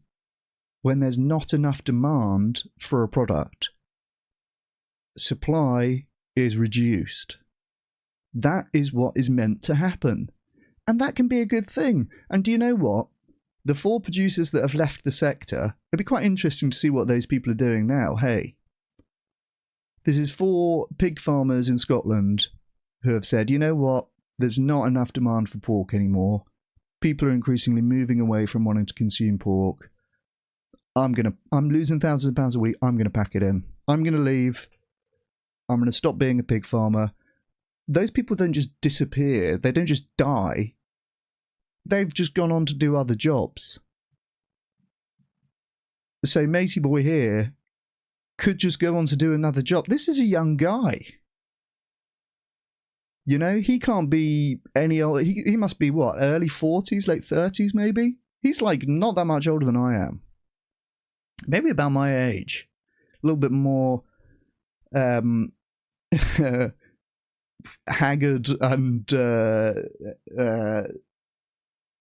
when there's not enough demand for a product. Supply is reduced. That is what is meant to happen. And that can be a good thing. And do you know what? The 4 producers that have left the sector, it'd be quite interesting to see what those people are doing now. Hey, this is 4 pig farmers in Scotland who have said, you know what? There's not enough demand for pork anymore. People are increasingly moving away from wanting to consume pork. I'm losing thousands of pounds a week. I'm going to pack it in. I'm going to leave. I'm going to stop being a pig farmer. Those people don't just disappear. They don't just die. They've just gone on to do other jobs. So matey boy here could just go on to do another job. This is a young guy. You know, he can't be any older. He must be, what, early 40s, late 30s maybe? He's like not that much older than I am. Maybe about my age. A little bit more haggard and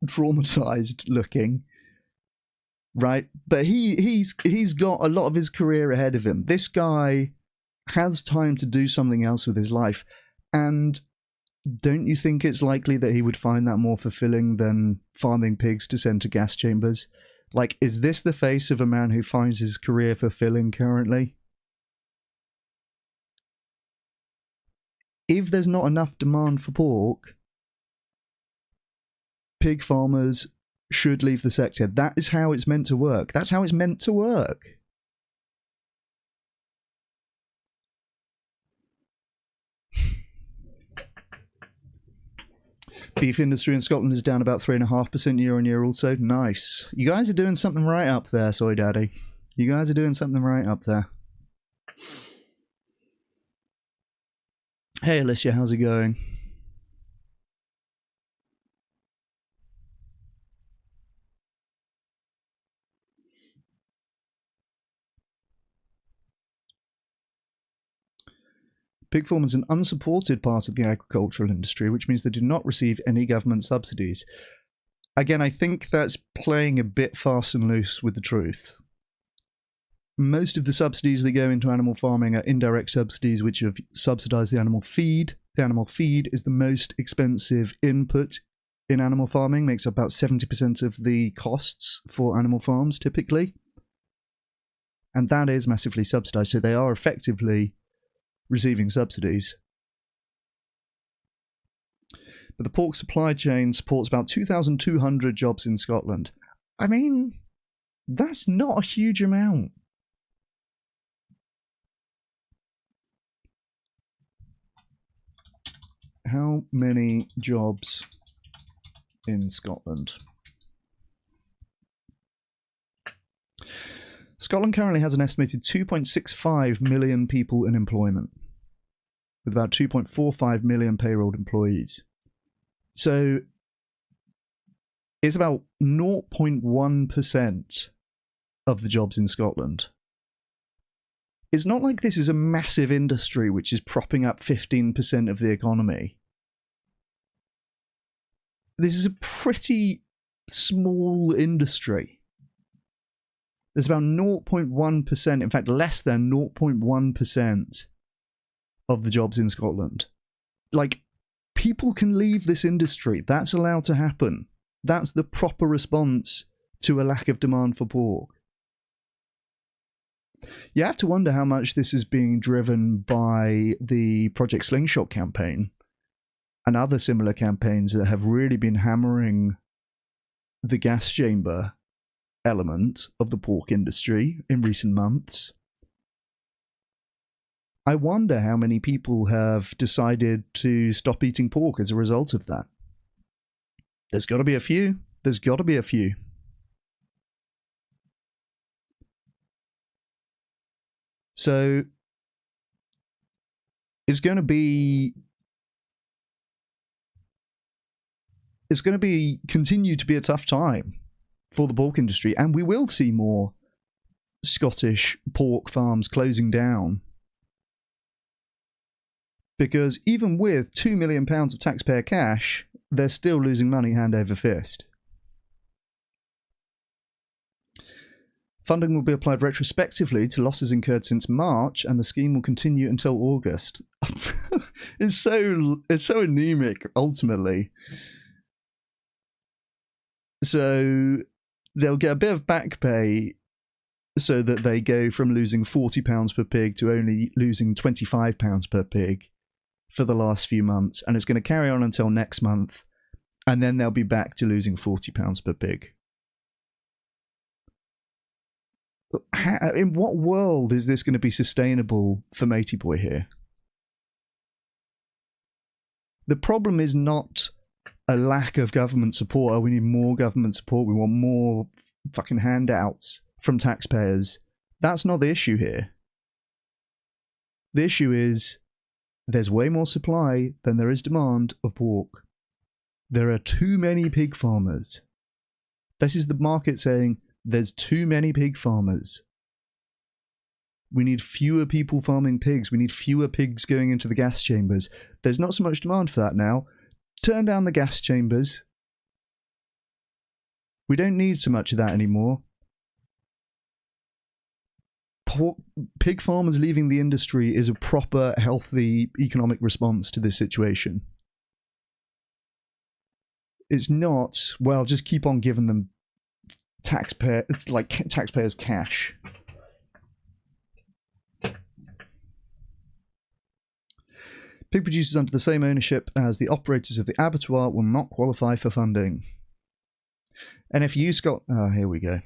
traumatized looking, right? But he's got a lot of his career ahead of him. This guy has time to do something else with his life, and don't you think it's likely that he would find that more fulfilling than farming pigs to send to gas chambers? Like, is this the face of a man who finds his career fulfilling currently? If there's not enough demand for pork, pig farmers should leave the sector. That is how it's meant to work. That's how it's meant to work. Beef industry in Scotland is down about 3.5% year on year also. Nice. You guys are doing something right up there, Soy Daddy. You guys are doing something right up there. Hey Alicia, how's it going? Pig farm is an unsupported part of the agricultural industry, which means they do not receive any government subsidies. Again, I think that's playing a bit fast and loose with the truth. Most of the subsidies that go into animal farming are indirect subsidies which have subsidised the animal feed. The animal feed is the most expensive input in animal farming, makes up about 70% of the costs for animal farms typically. And that is massively subsidised, so they are effectively receiving subsidies. But the pork supply chain supports about 2,200 jobs in Scotland. I mean, that's not a huge amount. How many jobs in Scotland? Scotland currently has an estimated 2.65 million people in employment. with about 2.45 million payrolled employees. So it's about 0.1% of the jobs in Scotland. It's not like this is a massive industry which is propping up 15% of the economy. This is a pretty small industry. There's about 0.1%, in fact less than 0.1% of the jobs in Scotland. Like, people can leave this industry. That's allowed to happen. That's the proper response to a lack of demand for pork. You have to wonder how much this is being driven by the Project Slingshot campaign and other similar campaigns that have really been hammering the gas chamber element of the pork industry in recent months. I wonder how many people have decided to stop eating pork as a result of that. There's got to be a few. There's got to be a few. So it's going to continue to be a tough time for the pork industry, and we will see more Scottish pork farms closing down. Because even with £2 million of taxpayer cash, they're still losing money hand over fist. Funding will be applied retrospectively to losses incurred since March, and the scheme will continue until August. It's so anemic, ultimately. So they'll get a bit of back pay so that they go from losing £40 per pig to only losing £25 per pig for the last few months, and it's going to carry on until next month, and then they'll be back to losing £40 per pig. In what world is this going to be sustainable for Matey Boy here? The problem is not a lack of government support. Oh, we need more government support. We want more fucking handouts from taxpayers. That's not the issue here. The issue is there's way more supply than there is demand of pork. There are too many pig farmers. This is the market saying there's too many pig farmers. We need fewer people farming pigs. We need fewer pigs going into the gas chambers. There's not so much demand for that now. Turn down the gas chambers. We don't need so much of that anymore. Pig farmers leaving the industry is a proper, healthy economic response to this situation. It's not, well, just keep on giving them taxpayers cash. Pig producers under the same ownership as the operators of the abattoir will not qualify for funding. NFU Scott... Oh, here we go.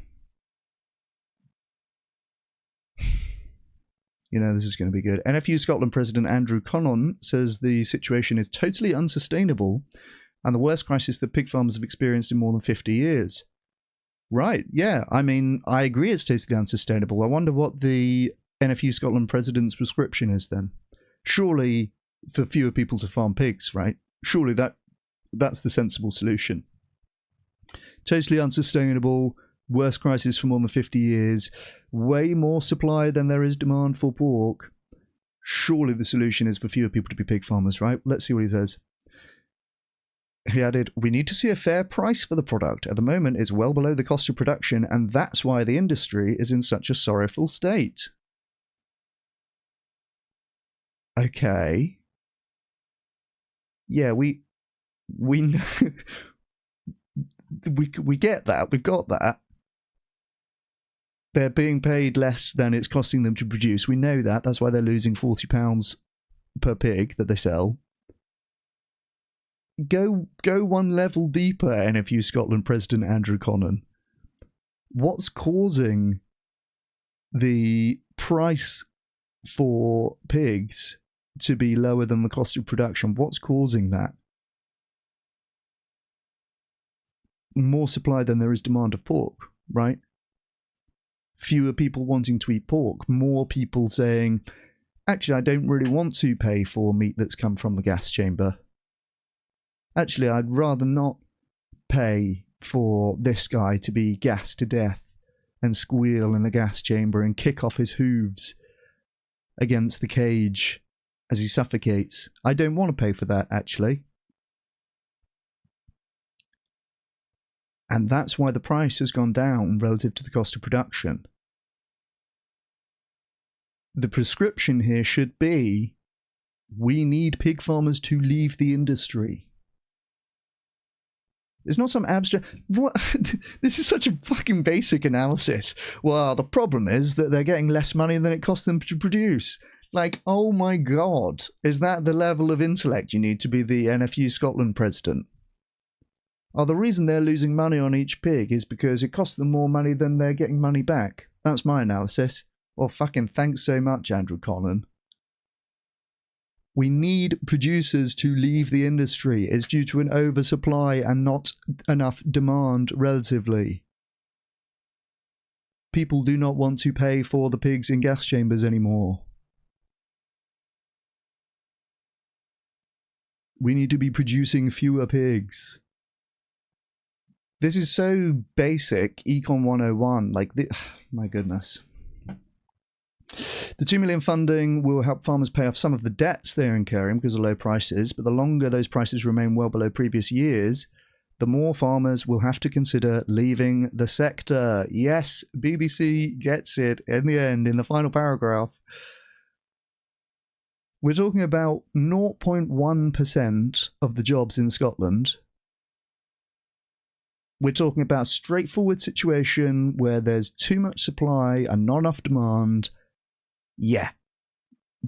You know, this is going to be good. NFU Scotland President Andrew Connon says the situation is totally unsustainable and the worst crisis that pig farmers have experienced in more than 50 years. Right, yeah. I mean, I agree it's totally unsustainable. I wonder what the NFU Scotland President's prescription is then. Surely for fewer people to farm pigs, right? Surely that's the sensible solution. Totally unsustainable, worst crisis for more than 50 years, way more supply than there is demand for pork. Surely the solution is for fewer people to be pig farmers, right? Let's see what he says. He added, we need to see a fair price for the product. At the moment, it's well below the cost of production, and that's why the industry is in such a sorrowful state. Okay. Yeah, we get that. We've got that. They're being paid less than it's costing them to produce. We know that. That's why they're losing £40 per pig that they sell. Go one level deeper, NFU Scotland President Andrew Connon. What's causing the price for pigs to be lower than the cost of production? What's causing that? More supply than there is demand of pork, right? Fewer people wanting to eat pork. More people saying, actually, I don't really want to pay for meat that's come from the gas chamber. Actually, I'd rather not pay for this guy to be gassed to death and squeal in the gas chamber and kick off his hooves against the cage as he suffocates. I don't want to pay for that, actually. And that's why the price has gone down relative to the cost of production. The prescription here should be, we need pig farmers to leave the industry. It's not some abstract... What? This is such a fucking basic analysis. Well, the problem is that they're getting less money than it costs them to produce. Like, oh my god. Is that the level of intellect you need to be the NFU Scotland president? Oh, the reason they're losing money on each pig is because it costs them more money than they're getting money back. That's my analysis. Well, fucking thanks so much, Andrew Connan. We need producers to leave the industry. It's due to an oversupply and not enough demand relatively. People do not want to pay for the pigs in gas chambers anymore. We need to be producing fewer pigs. This is so basic, Econ 101, like, my goodness. The 2 million funding will help farmers pay off some of the debts they're incurring because of low prices, but the longer those prices remain well below previous years, the more farmers will have to consider leaving the sector. Yes, BBC gets it in the end, in the final paragraph. We're talking about 0.1% of the jobs in Scotland. We're talking about a straightforward situation where there's too much supply and not enough demand. Yeah,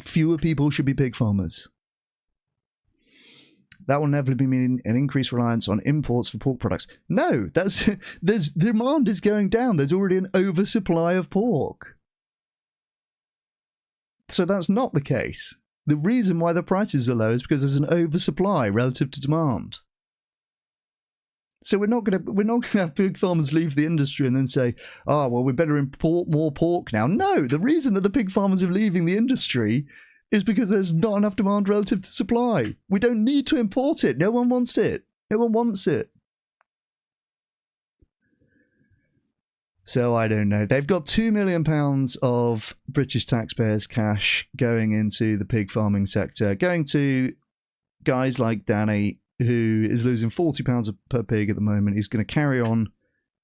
fewer people should be pig farmers. That will inevitably mean an increased reliance on imports for pork products. No, there's demand is going down. There's already an oversupply of pork. So that's not the case. The reason why the prices are low is because there's an oversupply relative to demand. So we're not going to have pig farmers leave the industry and then say, oh, well, we better import more pork now. No, the reason that the pig farmers are leaving the industry is because there's not enough demand relative to supply. We don't need to import it. No one wants it. No one wants it. So I don't know. They've got £2 million of British taxpayers' cash going into the pig farming sector, going to guys like Danny, who is losing £40 per pig at the moment. He's going to carry on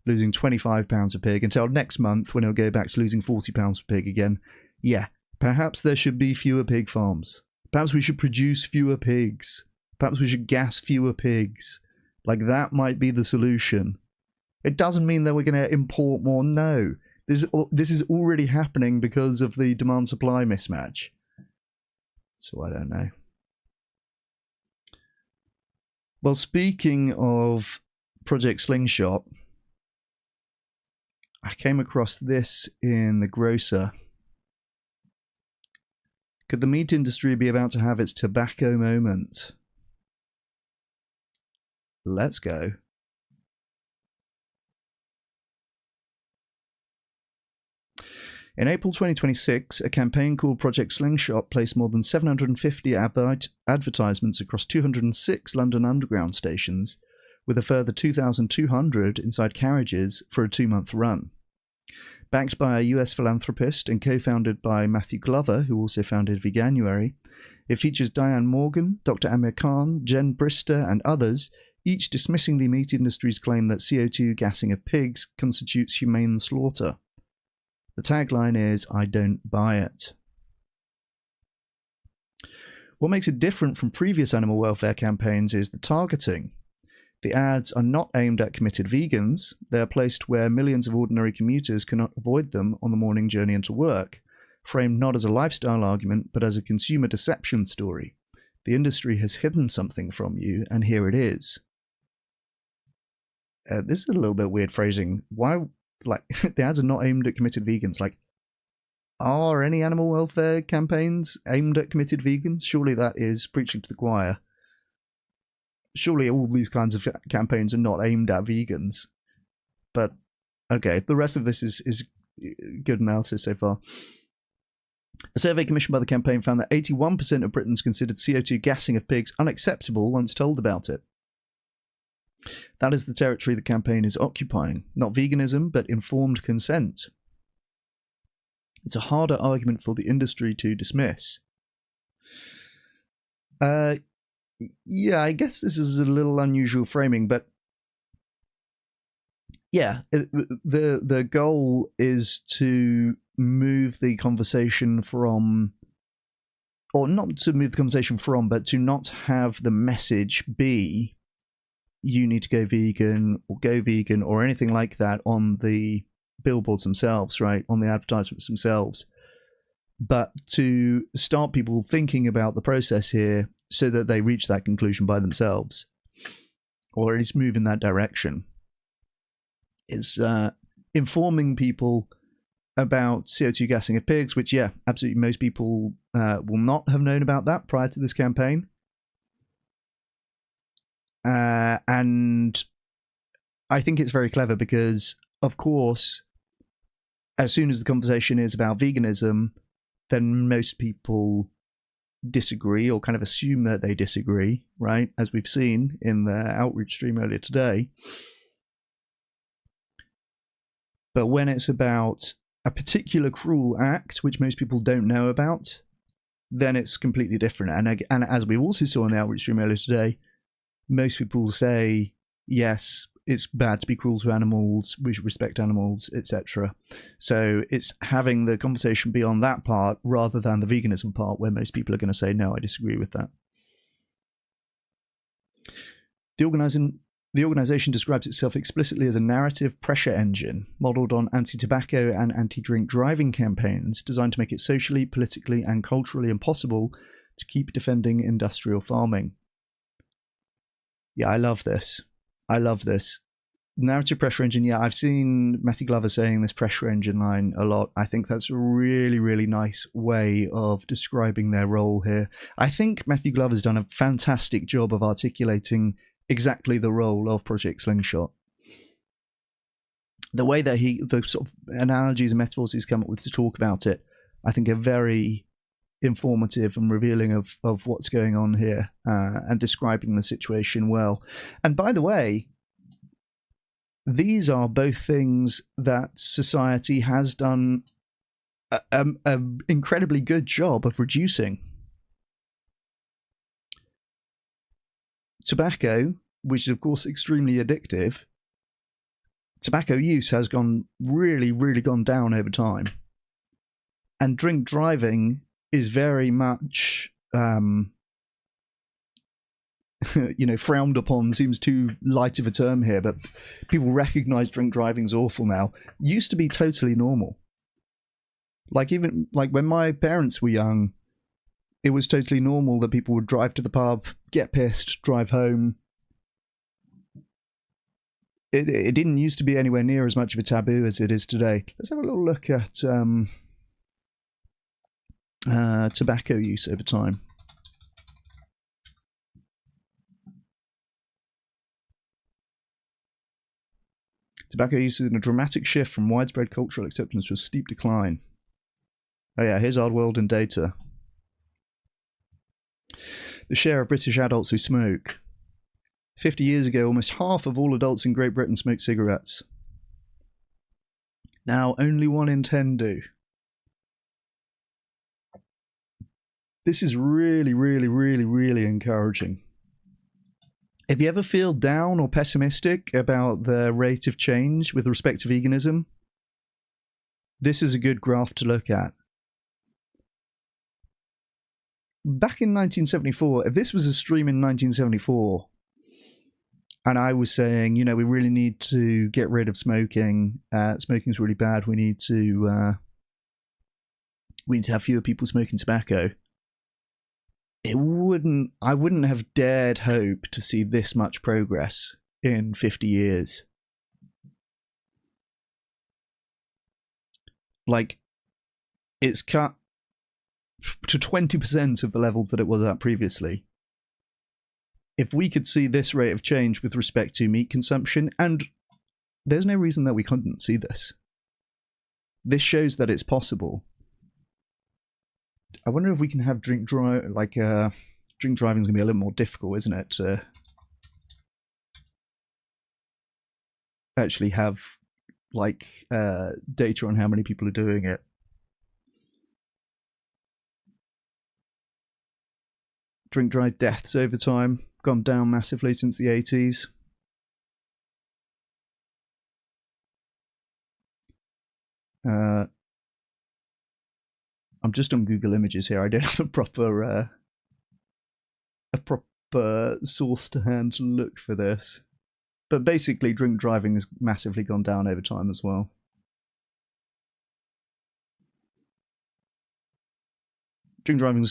losing £25 a pig until next month when he'll go back to losing £40 per pig again. Yeah, perhaps there should be fewer pig farms. Perhaps we should produce fewer pigs. Perhaps we should gas fewer pigs. Like, that might be the solution. It doesn't mean that we're going to import more. No. This is already happening because of the demand-supply mismatch. So I don't know. Well, speaking of Project Slingshot, I came across this in the grocer. Could the meat industry be about to have its tobacco moment? Let's go. In April 2026, a campaign called Project Slingshot placed more than 750 advertisements across 206 London Underground stations, with a further 2,200 inside carriages for a 2-month run. Backed by a US philanthropist and co-founded by Matthew Glover, who also founded Veganuary, it features Diane Morgan, Dr. Amir Khan, Jen Brister, and others, each dismissing the meat industry's claim that CO2 gassing of pigs constitutes humane slaughter. The tagline is, I don't buy it. What makes it different from previous animal welfare campaigns is the targeting. The ads are not aimed at committed vegans. They are placed where millions of ordinary commuters cannot avoid them on the morning journey into work, framed not as a lifestyle argument, but as a consumer deception story. The industry has hidden something from you, and here it is. This is a little bit weird phrasing. Why? Like, the ads are not aimed at committed vegans. Like, are any animal welfare campaigns aimed at committed vegans? Surely that is preaching to the choir. Surely all these kinds of campaigns are not aimed at vegans. But, okay, the rest of this is good analysis so far. A survey commissioned by the campaign found that 81% of Britons considered CO2 gassing of pigs unacceptable once told about it. That is the territory the campaign is occupying. Not veganism, but informed consent. It's a harder argument for the industry to dismiss. Yeah, I guess this is a little unusual framing, but yeah, the goal is to move the conversation from, or not to move the conversation from, but to not have the message be you need to go vegan or anything like that on the billboards themselves, right? On the advertisements themselves. But to start people thinking about the process here so that they reach that conclusion by themselves, or at least move in that direction. It's informing people about CO2 gassing of pigs, which, yeah, absolutely most people will not have known about that prior to this campaign. And I think it's very clever because, of course, as soon as the conversation is about veganism, then most people disagree or kind of assume that they disagree, right? As we've seen in the outreach stream earlier today. But when it's about a particular cruel act, which most people don't know about, then it's completely different. And as we also saw in the outreach stream earlier today, most people say, yes, it's bad to be cruel to animals, we should respect animals, etc. So it's having the conversation be on that part rather than the veganism part, where most people are going to say, no, I disagree with that. The organisation describes itself explicitly as a narrative pressure engine modelled on anti-tobacco and anti-drink driving campaigns designed to make it socially, politically and culturally impossible to keep defending industrial farming. Yeah, I love this. I love this. Narrative pressure engine, yeah, I've seen Matthew Glover saying this pressure engine line a lot. I think that's a really, really nice way of describing their role here. I think Matthew Glover's done a fantastic job of articulating exactly the role of Project Slingshot. The way that the sort of analogies and metaphors he's come up with to talk about it, I think are very informative and revealing of what's going on here, and describing the situation well. And by the way, these are both things that society has done an incredibly good job of reducing. Tobacco, which is of course extremely addictive, tobacco use has really gone down over time. And drink driving is very much, frowned upon, seems too light of a term here, but people recognize drink driving as awful now. Used to be totally normal. Even when my parents were young, it was totally normal that people would drive to the pub, get pissed, drive home. It didn't used to be anywhere near as much of a taboo as it is today. Let's have a little look at tobacco use over time. Tobacco use is in a dramatic shift from widespread cultural acceptance to a steep decline. Oh yeah, here's our world in data. The share of British adults who smoke. 50 years ago, almost half of all adults in Great Britain smoked cigarettes. Now, only 1 in 10 do. This is really, really, really, really encouraging. If you ever feel down or pessimistic about the rate of change with respect to veganism, this is a good graph to look at. Back in 1974, if this was a stream in 1974, and I was saying, we really need to get rid of smoking. Smoking's really bad. We need to have fewer people smoking tobacco. I wouldn't have dared hope to see this much progress in 50 years. It's cut to 20% of the levels that it was at previously. If we could see this rate of change with respect to meat consumption, and there's no reason that we couldn't see this. This shows that it's possible. I wonder if we can have drink driving is going to be a little more difficult, isn't it? To actually have data on how many people are doing it. Drink drive deaths over time gone down massively since the 80s. I'm just on Google Images here. I don't have a proper source to hand to look for this. But basically, drink driving has massively gone down over time as well. Drink driving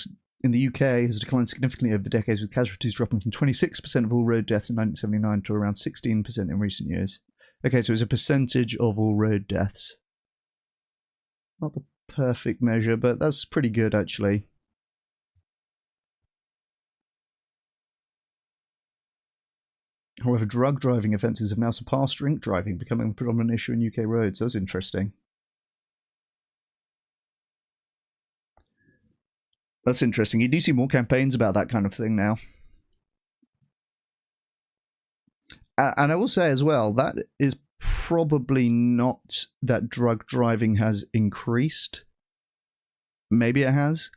in the UK has declined significantly over the decades, with casualties dropping from 26% of all road deaths in 1979 to around 16% in recent years. Okay, so it's a percentage of all road deaths. Not the perfect measure, but that's pretty good, actually. However, drug driving offences have now surpassed drink driving, becoming the predominant issue in UK roads. That's interesting. That's interesting. You do see more campaigns about that kind of thing now. And I will say as well, that is probably not that drug driving has increased. Maybe it has.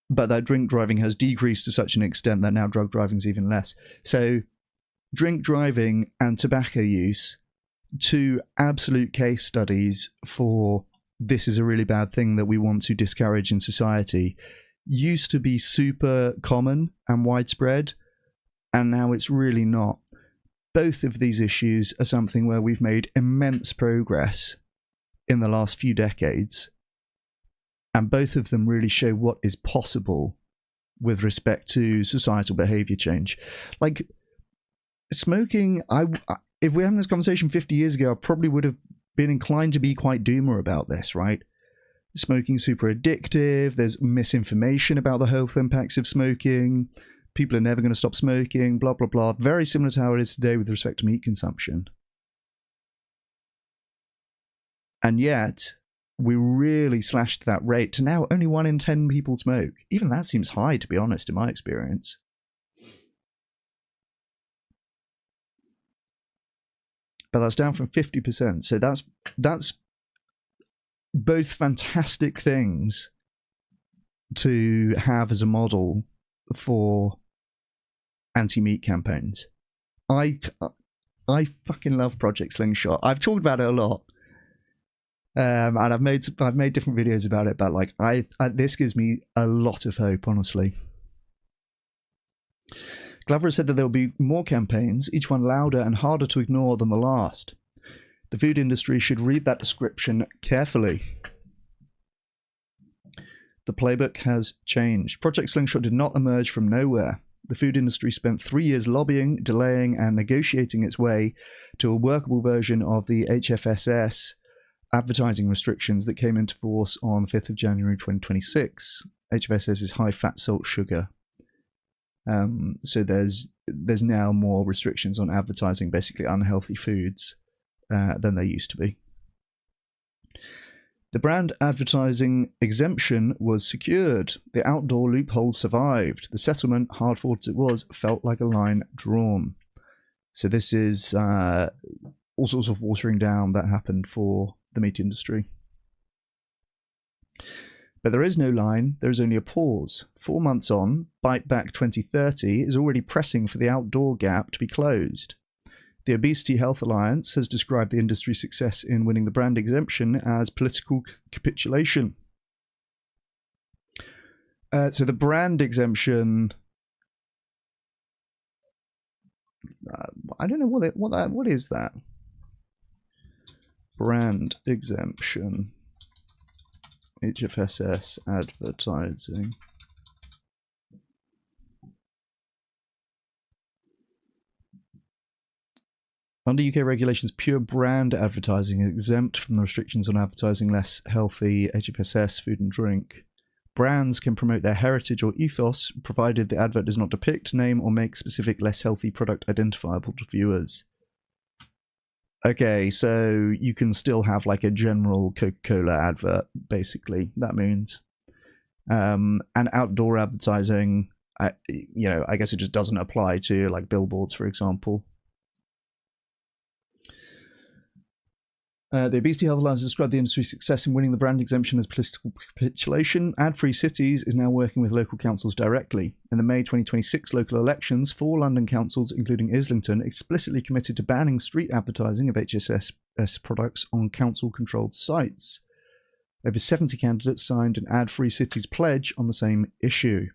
But that drink driving has decreased to such an extent that now drug driving is even less. So drink driving and tobacco use, two absolute case studies for this is a really bad thing that we want to discourage in society, used to be super common and widespread, and now it's really not. Both of these issues are something where we've made immense progress in the last few decades, and both of them really show what is possible with respect to societal behaviour change. Like, smoking, if we were having this conversation 50 years ago, I probably would have been inclined to be quite doomer about this, right? Smoking's super addictive, there's misinformation about the health impacts of smoking, people are never going to stop smoking, blah, blah, blah. Very similar to how it is today with respect to meat consumption. And yet, we really slashed that rate to now only 1 in 10 people smoke. Even that seems high, to be honest, in my experience. But that's down from 50%. So that's both fantastic things to have as a model for anti-meat campaigns. I fucking love Project Slingshot. I've talked about it a lot. And I've made different videos about it, but like this gives me a lot of hope, honestly. Glover has said that there will be more campaigns, each one louder and harder to ignore than the last. The food industry should read that description carefully. The playbook has changed. Project Slingshot did not emerge from nowhere. The food industry spent 3 years lobbying, delaying, and negotiating its way to a workable version of the HFSS advertising restrictions that came into force on 5th of January 2026. HFSS is high fat, salt, sugar. So there's now more restrictions on advertising basically unhealthy foods than there used to be. The brand advertising exemption was secured. The outdoor loophole survived. The settlement, hard fought as it was, felt like a line drawn. So this is all sorts of watering down that happened for the meat industry. But there is no line, there is only a pause. 4 months on, Bite Back 2030 is already pressing for the outdoor gap to be closed. The Obesity Health Alliance has described the industry's success in winning the brand exemption as political capitulation. So the brand exemption, I don't know what is that? Brand exemption. HFSS advertising. Under UK regulations, pure brand advertising is exempt from the restrictions on advertising less healthy HFSS food and drink. Brands can promote their heritage or ethos, provided the advert does not depict, name, or make specific less healthy product identifiable to viewers. Okay, so you can still have like a general Coca-Cola advert, basically, that means. And outdoor advertising, I guess it just doesn't apply to like billboards, for example. The Obesity Health Alliance described the industry's success in winning the brand exemption as political capitulation. Ad-free cities is now working with local councils directly. In the May 2026 local elections, 4 London councils, including Islington, explicitly committed to banning street advertising of HSS products on council-controlled sites. Over 70 candidates signed an ad-free cities pledge on the same issue.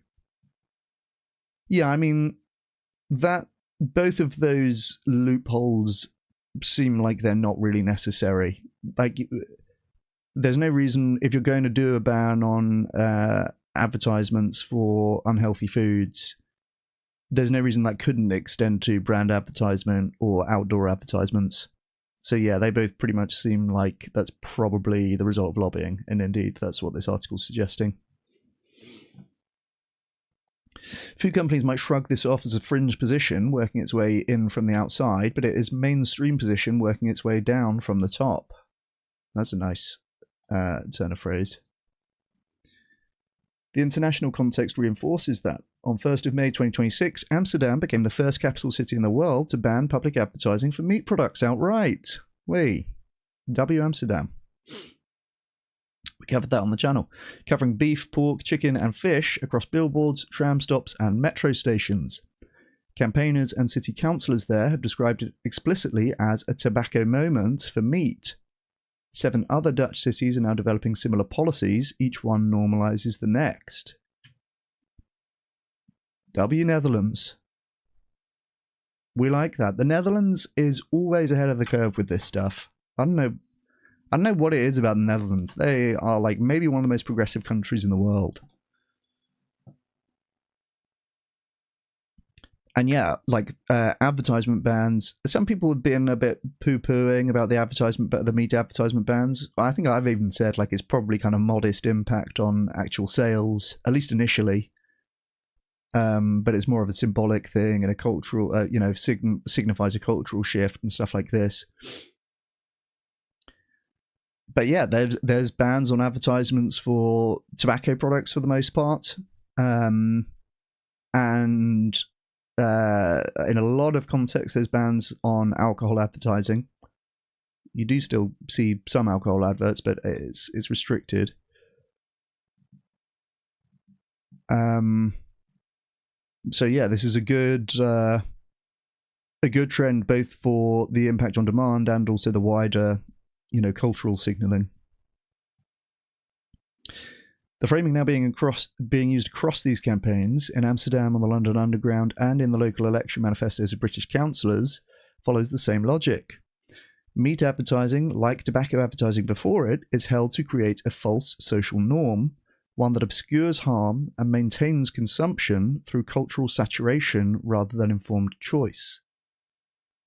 Yeah, I mean, that both of those loopholes seem like they're not really necessary. Like, there's no reason, if you're going to do a ban on advertisements for unhealthy foods, there's no reason that couldn't extend to brand advertisement or outdoor advertisements. So yeah, they both pretty much seem like that's probably the result of lobbying, and indeed that's what this article's suggesting. Food companies might shrug this off as a fringe position working its way in from the outside, but it is mainstream position working its way down from the top. That's a nice turn of phrase. The international context reinforces that. On 1st of May 2026, Amsterdam became the first capital city in the world to ban public advertising for meat products outright. Amsterdam. We covered that on the channel, covering beef, pork, chicken and fish across billboards, tram stops and metro stations. Campaigners and city councillors there have described it explicitly as a tobacco moment for meat. 7 other Dutch cities are now developing similar policies, each one normalises the next. Netherlands. We like that. The Netherlands is always ahead of the curve with this stuff. I don't know what it is about the Netherlands. They are like maybe one of the most progressive countries in the world. And yeah, like advertisement bans. Some people have been a bit poo-pooing about the meat advertisement bans. I think I've even said like it's probably kind of modest impact on actual sales, at least initially. But it's more of a symbolic thing and a cultural, signifies a cultural shift and stuff like this. But yeah, there's bans on advertisements for tobacco products for the most part, and in a lot of contexts, there's bans on alcohol advertising. You do still see some alcohol adverts, but it's restricted. So yeah, this is a good trend both for the impact on demand and also the wider, cultural signalling. The framing now being used across these campaigns in Amsterdam, on the London Underground, and in the local election manifestos of British councillors follows the same logic. Meat advertising, like tobacco advertising before it, is held to create a false social norm, one that obscures harm and maintains consumption through cultural saturation rather than informed choice.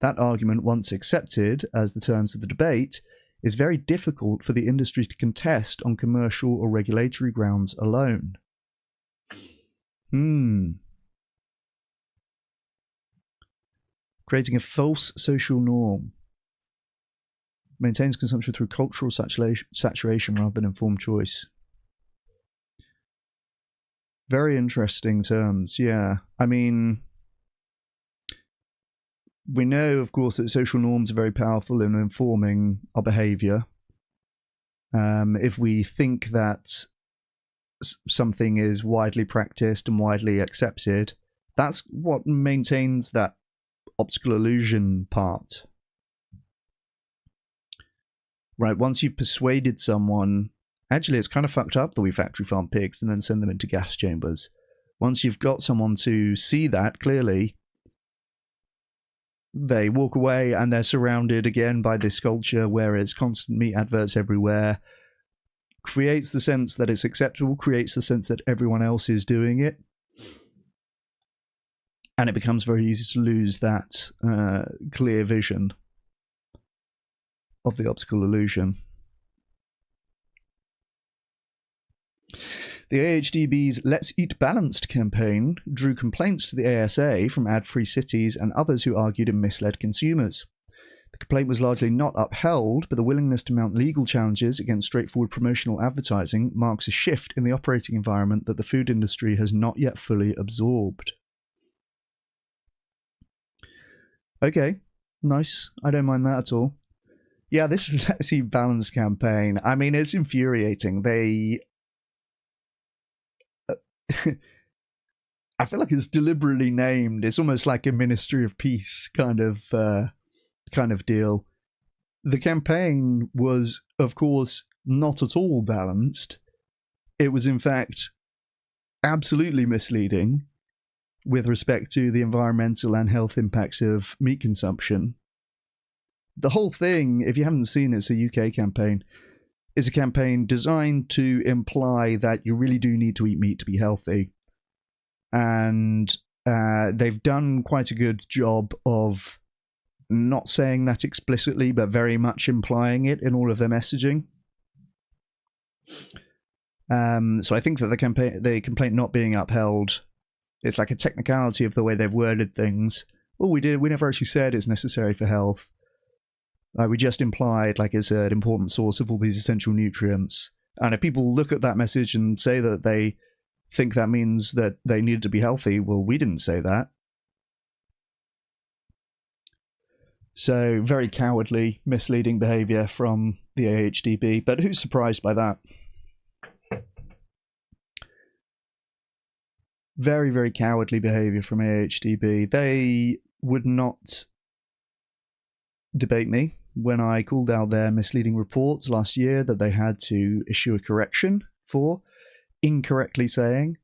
That argument, once accepted as the terms of the debate, is very difficult for the industry to contest on commercial or regulatory grounds alone. Creating a false social norm. Maintains consumption through cultural saturation rather than informed choice. Very interesting terms, yeah. I mean, we know, of course, that social norms are very powerful in informing our behaviour. If we think that something is widely practiced and widely accepted, that's what maintains that optical illusion part. Right, once you've persuaded someone, actually it's kind of fucked up that we factory farm pigs and then send them into gas chambers. Once you've got someone to see that clearly, they walk away and they're surrounded again by this culture where it's constant meat adverts everywhere. Creates the sense that it's acceptable, creates the sense that everyone else is doing it. And it becomes very easy to lose that clear vision of the optical illusion. The AHDB's Let's Eat Balanced campaign drew complaints to the ASA from ad-free cities and others who argued it misled consumers. The complaint was largely not upheld, but the willingness to mount legal challenges against straightforward promotional advertising marks a shift in the operating environment that the food industry has not yet fully absorbed. Okay, nice. I don't mind that at all. Yeah, this Let's Eat Balanced campaign, I mean, it's infuriating. They... I feel like it's deliberately named. It's almost like a Ministry of Peace kind of deal. The campaign was, of course, not at all balanced. It was, in fact, absolutely misleading with respect to the environmental and health impacts of meat consumption. The whole thing, if you haven't seen it, it's a UK campaign, is a campaign designed to imply that you really do need to eat meat to be healthy. And they've done quite a good job of not saying that explicitly, but very much implying it in all of their messaging. So I think that the complaint not being upheld, it's like a technicality of the way they've worded things. Well, we never actually said it's necessary for health. We just implied like it's an important source of all these essential nutrients. And if people look at that message and say that they think that means that they needed to be healthy, well, we didn't say that. So very cowardly, misleading behavior from the AHDB, but who's surprised by that? Very, very cowardly behavior from AHDB. They would not debate me when I called out their misleading reports last year that they had to issue a correction for incorrectly saying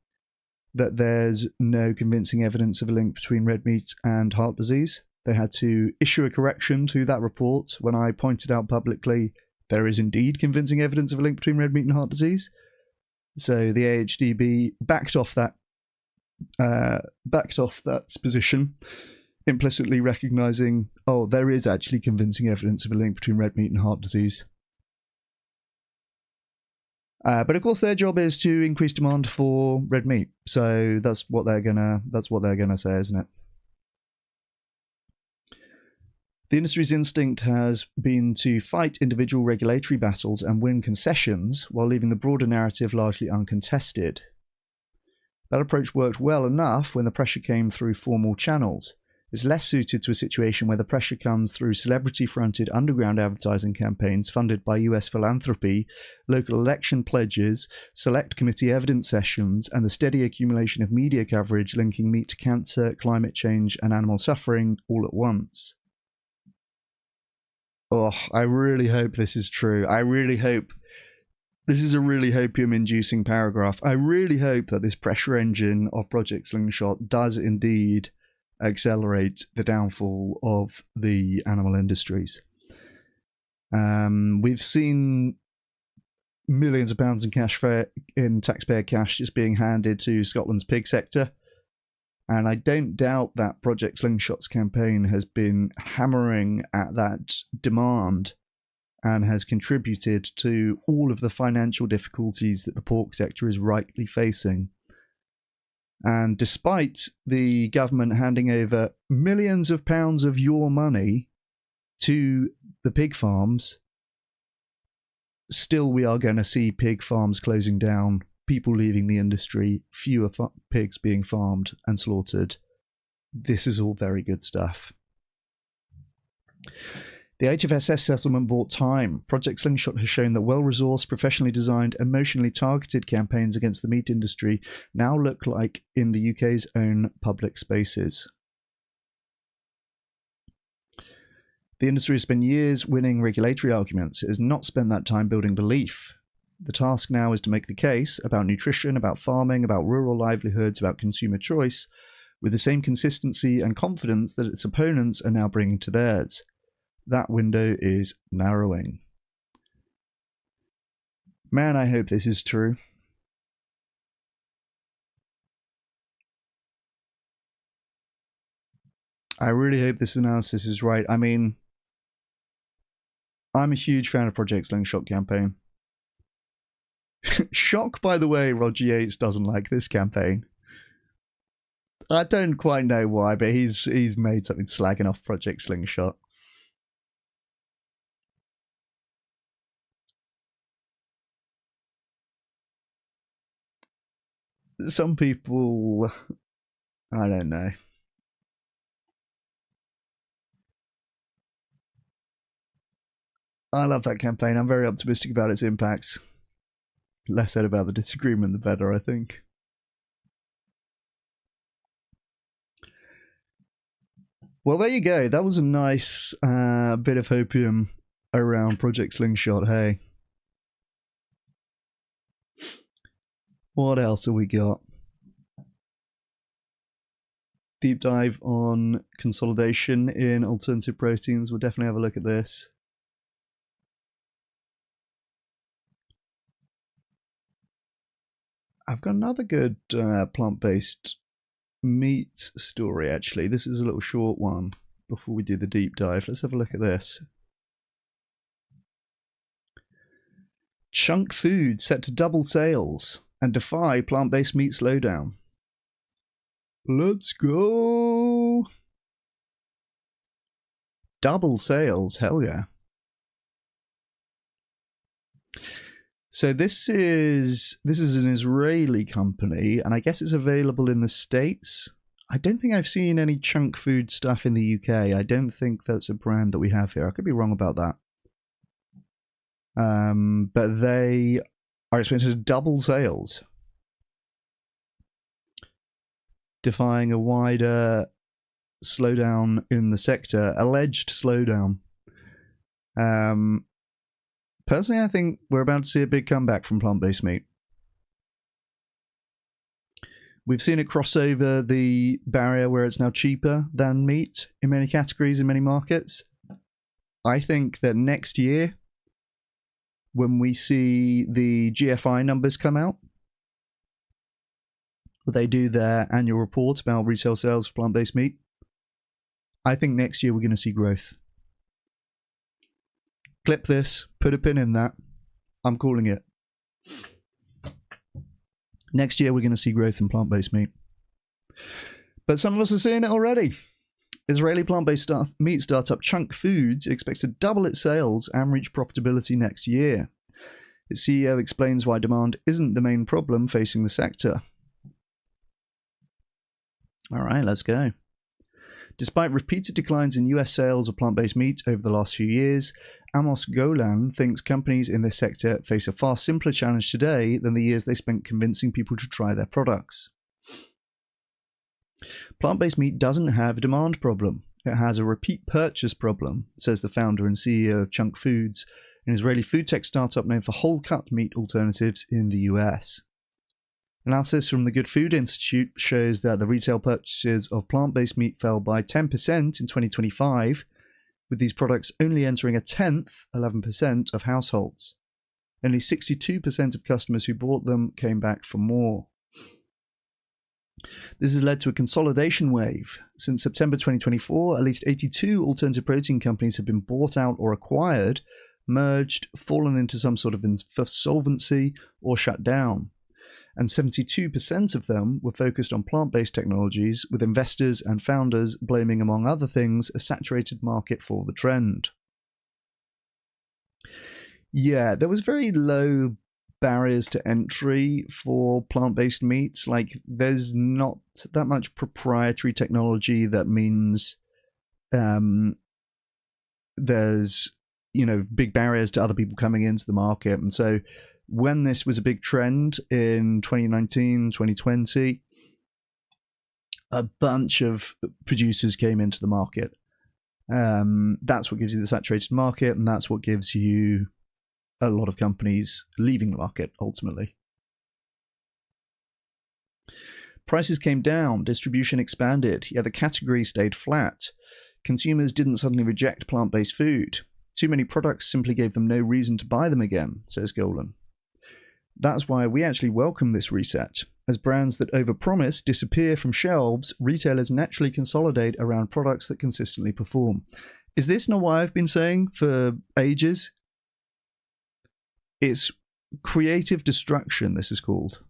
that there's no convincing evidence of a link between red meat and heart disease. They had to issue a correction to that report when I pointed out publicly there is indeed convincing evidence of a link between red meat and heart disease. So the AHDB backed off that position, implicitly recognizing, oh, there is actually convincing evidence of a link between red meat and heart disease. But of course, their job is to increase demand for red meat, so that's what they're gonna say, isn't it? The industry's instinct has been to fight individual regulatory battles and win concessions while leaving the broader narrative largely uncontested. That approach worked well enough when the pressure came through formal channels. It's less suited to a situation where the pressure comes through celebrity-fronted underground advertising campaigns funded by US philanthropy, local election pledges, select committee evidence sessions, and the steady accumulation of media coverage linking meat to cancer, climate change, and animal suffering all at once. Oh, I really hope this is true. I really hope this is a really hopium-inducing paragraph. I really hope that this pressure engine of Project Slingshot does indeed accelerate the downfall of the animal industries. We've seen millions of pounds in taxpayer cash just being handed to Scotland's pig sector, and I don't doubt that Project Slingshot's campaign has been hammering at that demand and has contributed to all of the financial difficulties that the pork sector is rightly facing. And despite the government handing over millions of pounds of your money to the pig farms, still we are going to see pig farms closing down, people leaving the industry, fewer pigs being farmed and slaughtered. This is all very good stuff. The HFSS settlement bought time. Project Slingshot has shown that well-resourced, professionally designed, emotionally targeted campaigns against the meat industry now look like in the UK's own public spaces. The industry has spent years winning regulatory arguments. It has not spent that time building belief. The task now is to make the case about nutrition, about farming, about rural livelihoods, about consumer choice, with the same consistency and confidence that its opponents are now bringing to theirs. That window is narrowing. Man, I hope this is true. I really hope this analysis is right. I mean, I'm a huge fan of Project Slingshot campaign. Shock, by the way, Roger Yates doesn't like this campaign. I don't quite know why, but he's made something slagging off Project Slingshot. some people, I don't know. I love that campaign. I'm very optimistic about its impacts. Less said about the disagreement, the better, I think. Well, there you go. That was a nice bit of hopium around Project Slingshot, hey? What else have we got? Deep dive on consolidation in alternative proteins. We'll definitely have a look at this. I've got another good plant-based meat story, actually. This is a little short one before we do the deep dive. Let's have a look at this. Chunk food set to double sales and defy plant-based meat slowdown. Let's go! Double sales, hell yeah. So this is an Israeli company, and I guess it's available in the States. I don't think I've seen any chunk food stuff in the UK. I don't think that's a brand that we have here. I could be wrong about that. But they are expected to double sales, defying a wider slowdown in the sector, alleged slowdown. Personally, I think we're about to see a big comeback from plant-based meat. We've seen it cross over the barrier where it's now cheaper than meat in many categories, in many markets. I think that next year, when we see the GFI numbers come out, where they do their annual report about retail sales for plant-based meat, I think next year we're going to see growth. Clip this, put a pin in that. I'm calling it. Next year, we're going to see growth in plant-based meat. But some of us are seeing it already. Israeli plant-based meat startup Chunk Foods expects to double its sales and reach profitability next year. Its CEO explains why demand isn't the main problem facing the sector. All right, let's go. Despite repeated declines in US sales of plant-based meat over the last few years, Amos Golan thinks companies in this sector face a far simpler challenge today than the years they spent convincing people to try their products. Plant-based meat doesn't have a demand problem. It has a repeat purchase problem, says the founder and CEO of Chunk Foods, an Israeli food tech startup known for whole-cut meat alternatives in the US. Analysis from the Good Food Institute shows that the retail purchases of plant-based meat fell by 10% in 2025, with these products only entering a tenth, 11%, of households. Only 62% of customers who bought them came back for more. This has led to a consolidation wave. Since September 2024, at least 82 alternative protein companies have been bought out or acquired, merged, fallen into some sort of insolvency, or shut down. And 72% of them were focused on plant-based technologies, with investors and founders blaming, among other things, a saturated market for the trend. Yeah, there was very low barriers to entry for plant-based meats. Like, there's not that much proprietary technology that means there's, big barriers to other people coming into the market. And so when this was a big trend in 2019, 2020, a bunch of producers came into the market. That's what gives you the saturated market, and that's what gives you a lot of companies leaving the market, ultimately. Prices came down, distribution expanded, yet the category stayed flat. Consumers didn't suddenly reject plant-based food. Too many products simply gave them no reason to buy them again, says Golan. That's why we actually welcome this reset. As brands that overpromise disappear from shelves, retailers naturally consolidate around products that consistently perform. Is this not what I've been saying for ages? It's creative destruction, this is called.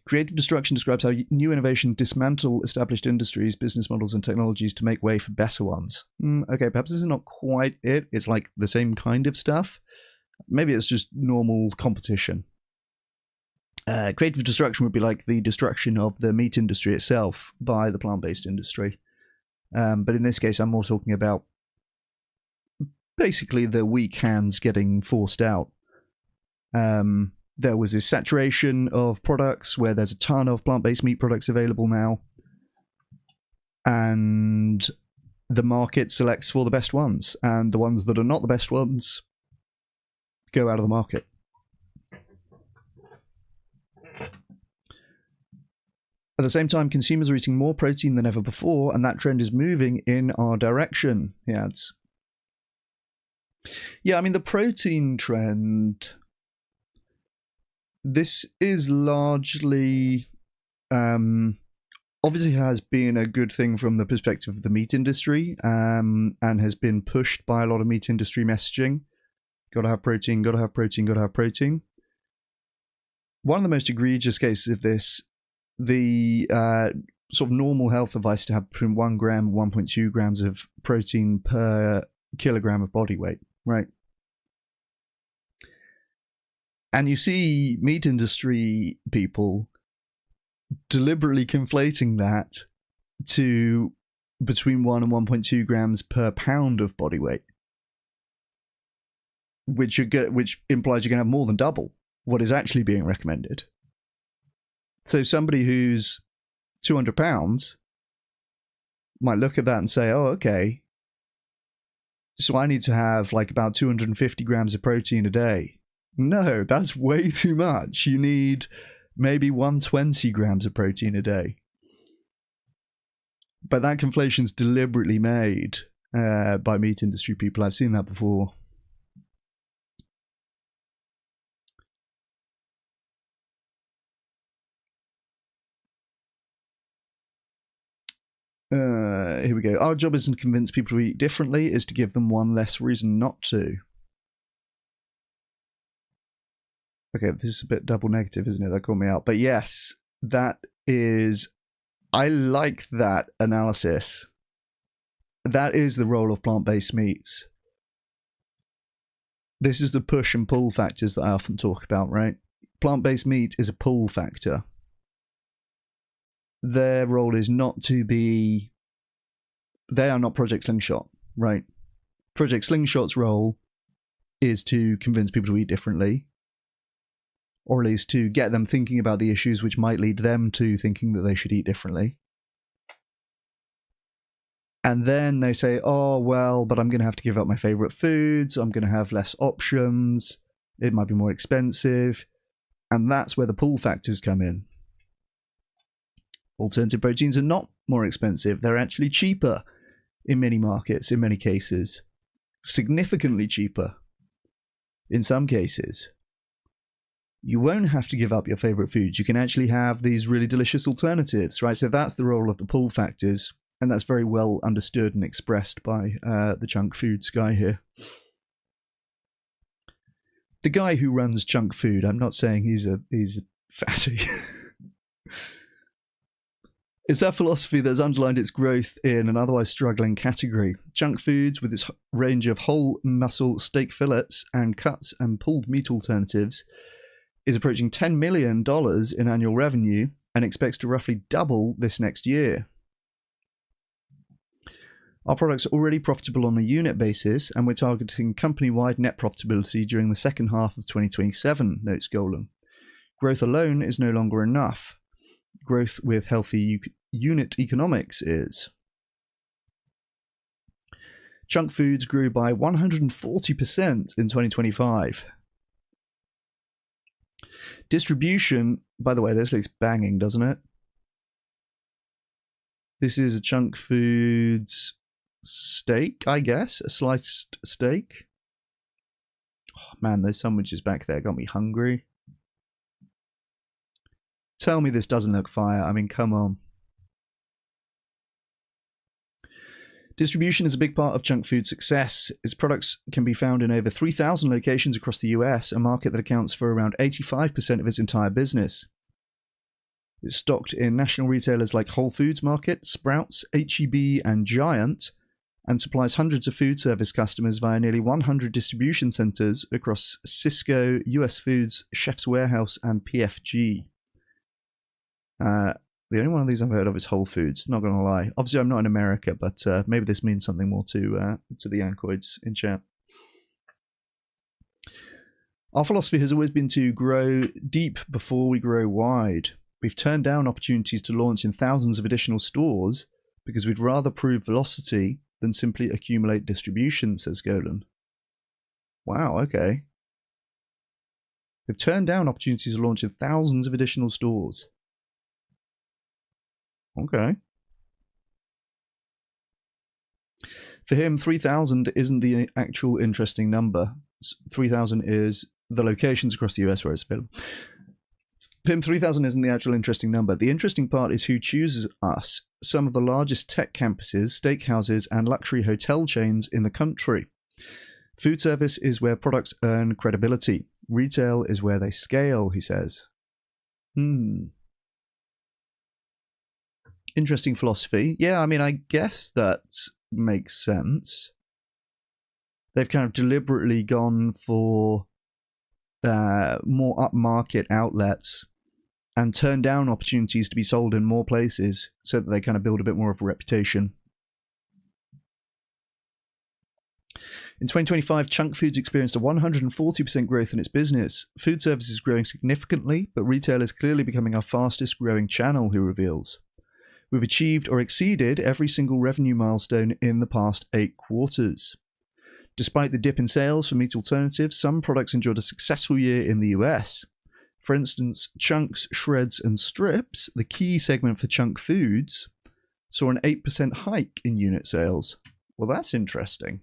Creative destruction describes how new innovation dismantle established industries, business models, and technologies to make way for better ones. Okay, perhaps this is not quite it. It's like the same kind of stuff, Maybe it's just normal competition. Creative destruction would be like the destruction of the meat industry itself by the plant-based industry. But in this case, I'm more talking about basically the weak hands getting forced out. There was this saturation of products where there's a ton of plant-based meat products available now. And the market selects for the best ones. And the ones that are not the best ones go out of the market. At the same time, consumers are eating more protein than ever before, and that trend is moving in our direction, he adds. Yeah, I mean, the protein trend, this is largely, obviously has been a good thing from the perspective of the meat industry, and has been pushed by a lot of meat industry messaging. Gotta have protein, gotta have protein, gotta have protein. One of the most egregious cases of this, the sort of normal health advice to have between 1 gram and 1.2 grams of protein per kilogram of body weight, right? And you see meat industry people deliberately conflating that to between 1 and 1.2 grams per pound of body weight, which implies you're going to have more than double what is actually being recommended. So somebody who's 200 pounds might look at that and say, oh, okay, so I need to have like about 250 grams of protein a day. No, that's way too much. You need maybe 120 grams of protein a day. But that conflation's deliberately made by meat industry people. I've seen that before. Here we go. Our job isn't to convince people to eat differently, is to give them one less reason not to. Okay, this is a bit double negative, isn't it? That called me out. But yes, that is... I like that analysis. That is the role of plant-based meats. This is the push and pull factors that I often talk about, right? Plant-based meat is a pull factor. Their role is not to be... They are not Project Slingshot, right? Project Slingshot's role is to convince people to eat differently, or at least to get them thinking about the issues which might lead them to thinking that they should eat differently. And then they say, oh, well, but I'm going to have to give up my favorite foods. I'm going to have less options. It might be more expensive. And that's where the pull factors come in. Alternative proteins are not more expensive. They're actually cheaper in many markets, in many cases. Significantly cheaper in some cases. You won't have to give up your favorite foods. You can actually have these really delicious alternatives, right? So that's the role of the pull factors, and that's very well understood and expressed by the Chunk Foods guy here. The guy who runs Chunk Food, I'm not saying he's a fatty. It's that philosophy that's underlined its growth in an otherwise struggling category. Chunk Foods, with its range of whole muscle steak fillets and cuts and pulled meat alternatives, is approaching $10 million in annual revenue and expects to roughly double this next year. Our products are already profitable on a unit basis, and we're targeting company-wide net profitability during the second half of 2027, notes Golan. Growth alone is no longer enough. Growth with healthy unit economics is. Chunk Foods grew by 140% in 2025. Distribution, by the way, this looks banging, doesn't it? This is a Chunk Foods steak, I guess, a sliced steak. Oh, man, those sandwiches back there got me hungry. Tell me this doesn't look fire. I mean, come on. Distribution is a big part of Chunk Food's success. Its products can be found in over 3,000 locations across the US, a market that accounts for around 85% of its entire business. It's stocked in national retailers like Whole Foods Market, Sprouts, H-E-B, and Giant, and supplies hundreds of food service customers via nearly 100 distribution centers across Cisco, US Foods, Chef's Warehouse, and PFG. The only one of these I've heard of is Whole Foods, not going to lie. Obviously, I'm not in America, but maybe this means something more to the Yankoids in chat. Our philosophy has always been to grow deep before we grow wide. We've turned down opportunities to launch in thousands of additional stores because we'd rather prove velocity than simply accumulate distribution, says Golan. Wow, okay. They've turned down opportunities to launch in thousands of additional stores. Okay. For him, 3,000 isn't the actual interesting number. 3,000 is the locations across the US where it's available. For him, 3,000 isn't the actual interesting number. The interesting part is who chooses us, some of the largest tech campuses, steakhouses, and luxury hotel chains in the country. Food service is where products earn credibility. Retail is where they scale, he says. Interesting philosophy. Yeah, I mean, I guess that makes sense. They've kind of deliberately gone for more upmarket outlets and turned down opportunities to be sold in more places so that they kind of build a bit more of a reputation. In 2025, Chunk Foods experienced a 140% growth in its business. Food service is growing significantly, but retail is clearly becoming our fastest growing channel, he reveals. We've achieved or exceeded every single revenue milestone in the past 8 quarters. Despite the dip in sales for meat alternatives, some products enjoyed a successful year in the US. For instance, chunks, shreds, and strips, the key segment for Chunk Foods, saw an 8% hike in unit sales. Well, that's interesting.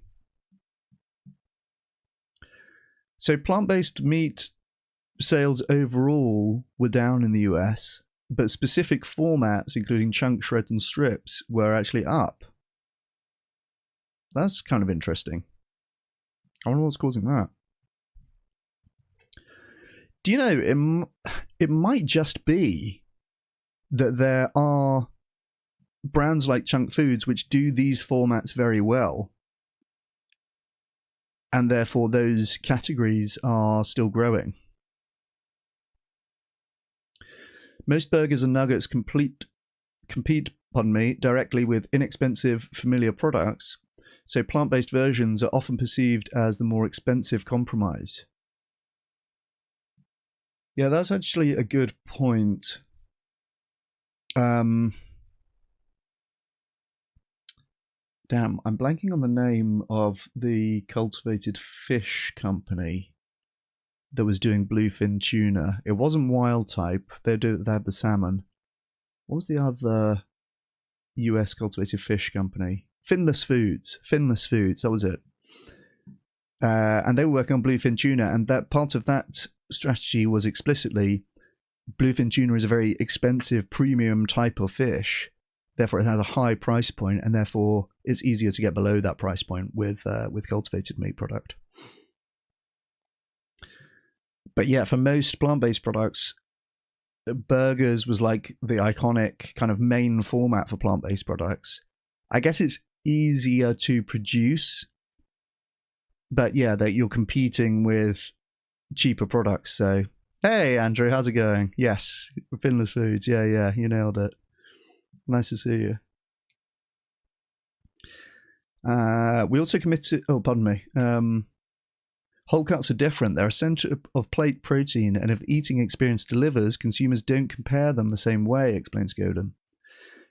So plant-based meat sales overall were down in the US, but specific formats, including chunk, shred, and strips, were actually up. That's kind of interesting. I wonder what's causing that. Do you know, it might just be that there are brands like Chunk Foods which do these formats very well, and therefore those categories are still growing. Most burgers and nuggets compete directly with inexpensive, familiar products, so plant-based versions are often perceived as the more expensive compromise. Yeah, that's actually a good point. Damn, I'm blanking on the name of the cultivated fish company that was doing bluefin tuna. It wasn't Wild Type. They have the salmon. What was the other US cultivated fish company? Finless Foods. Finless Foods, that was it. And they were working on bluefin tuna, and that part of that strategy was explicitly bluefin tuna is a very expensive premium type of fish. Therefore, it has a high price point, and therefore it's easier to get below that price point with cultivated meat product. But yeah, for most plant-based products, burgers was like the iconic kind of main format for plant-based products. I guess it's easier to produce, but yeah, that you're competing with cheaper products. So, hey, Andrew, how's it going? Yes, Finless Foods. Yeah, you nailed it. Nice to see you. We also committed. Oh, pardon me. Whole cuts are different. They're a center of plate protein, and if the eating experience delivers, consumers don't compare them the same way, explains Godin.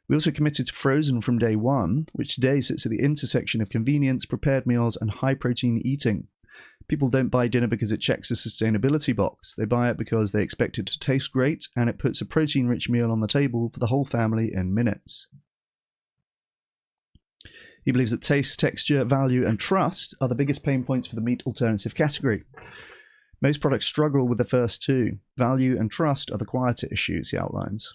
We also committed to frozen from day one, which today sits at the intersection of convenience, prepared meals, and high-protein eating. People don't buy dinner because it checks a sustainability box. They buy it because they expect it to taste great, and it puts a protein-rich meal on the table for the whole family in minutes. He believes that taste, texture, value, and trust are the biggest pain points for the meat alternative category. Most products struggle with the first two. Value and trust are the quieter issues, he outlines.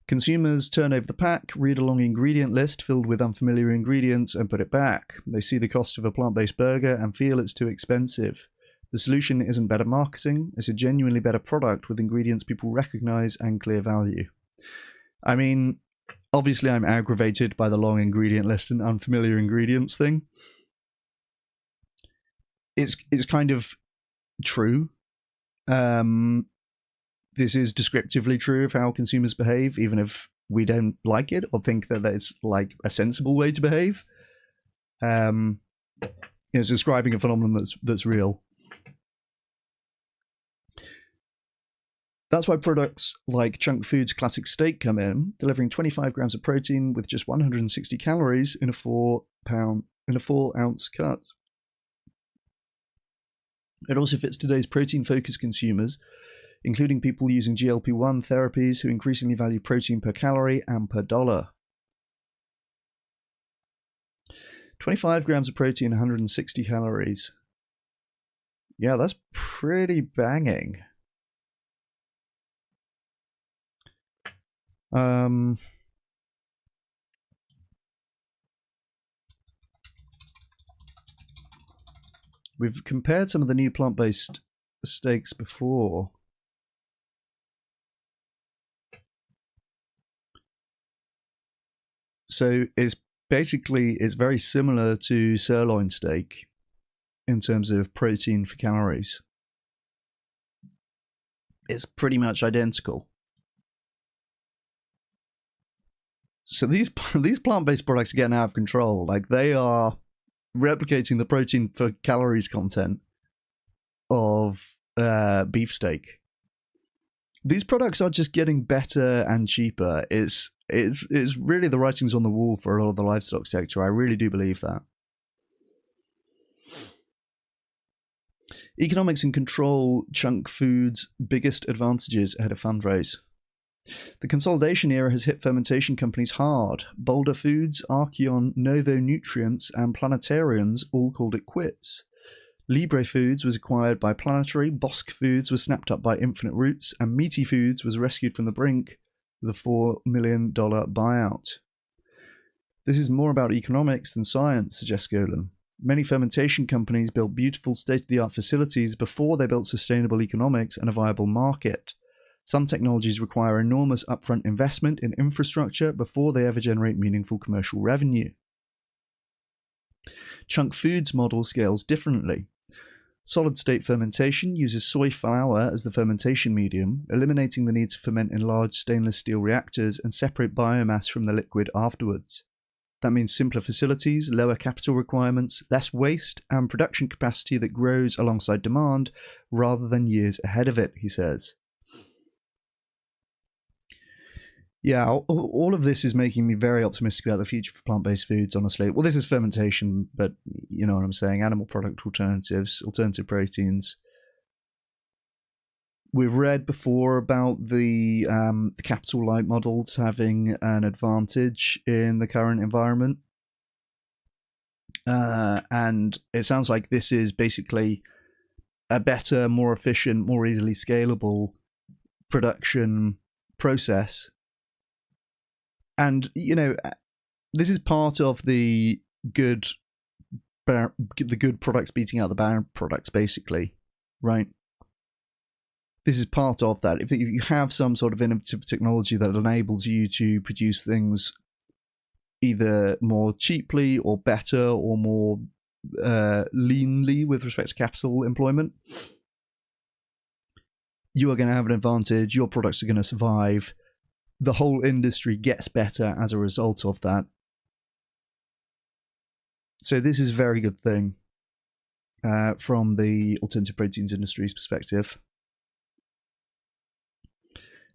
Consumers turn over the pack, read a long ingredient list filled with unfamiliar ingredients, and put it back. They see the cost of a plant-based burger and feel it's too expensive. The solution isn't better marketing, it's a genuinely better product with ingredients people recognize and clear value. I mean, Obviously, I'm aggravated by the long ingredient list and unfamiliar ingredients thing. It's kind of true. This is descriptively true of how consumers behave, even if we don't like it or think that it's like a sensible way to behave. It's describing a phenomenon that's real. That's why products like Chunk Foods Classic Steak come in, delivering 25 grams of protein with just 160 calories in a 4-ounce cut. It also fits today's protein-focused consumers, including people using GLP-1 therapies who increasingly value protein per calorie and per dollar. 25 grams of protein, 160 calories. Yeah, that's pretty banging. We've compared some of the new plant-based steaks before. So it's very similar to sirloin steak in terms of protein for calories. It's pretty much identical. So these plant-based products are getting out of control. Like, they are replicating the protein for calories content of beef steak. These products are just getting better and cheaper. It's really the writing's on the wall for a lot of the livestock sector. I really do believe that. Economics and control Chunk Foods' biggest advantages ahead of fundraise. The consolidation era has hit fermentation companies hard. Boulder Foods, Archeon, Novo Nutrients, and Planetarians all called it quits. Libre Foods was acquired by Planetary, Bosc Foods was snapped up by Infinite Roots, and Meaty Foods was rescued from the brink with a $4 million buyout. This is more about economics than science, suggests Golan. Many fermentation companies built beautiful state-of-the-art facilities before they built sustainable economics and a viable market. Some technologies require enormous upfront investment in infrastructure before they ever generate meaningful commercial revenue. Chunk Foods' model scales differently. Solid-state fermentation uses soy flour as the fermentation medium, eliminating the need to ferment in large stainless steel reactors and separate biomass from the liquid afterwards. That means simpler facilities, lower capital requirements, less waste, and production capacity that grows alongside demand rather than years ahead of it, he says. Yeah, all of this is making me very optimistic about the future for plant-based foods, honestly. Well, this is fermentation, but you know what I'm saying. Animal product alternatives, alternative proteins. We've read before about the capital light models having an advantage in the current environment. And it sounds like this is basically a better, more efficient, more easily scalable production process. And, you know, this is part of the good products beating out the bad products, basically, right? This is part of that. If you have some sort of innovative technology that enables you to produce things either more cheaply or better or more leanly with respect to capital employment, you are going to have an advantage. Your products are going to survive. The whole industry gets better as a result of that. So this is a very good thing from the alternative proteins industry's perspective.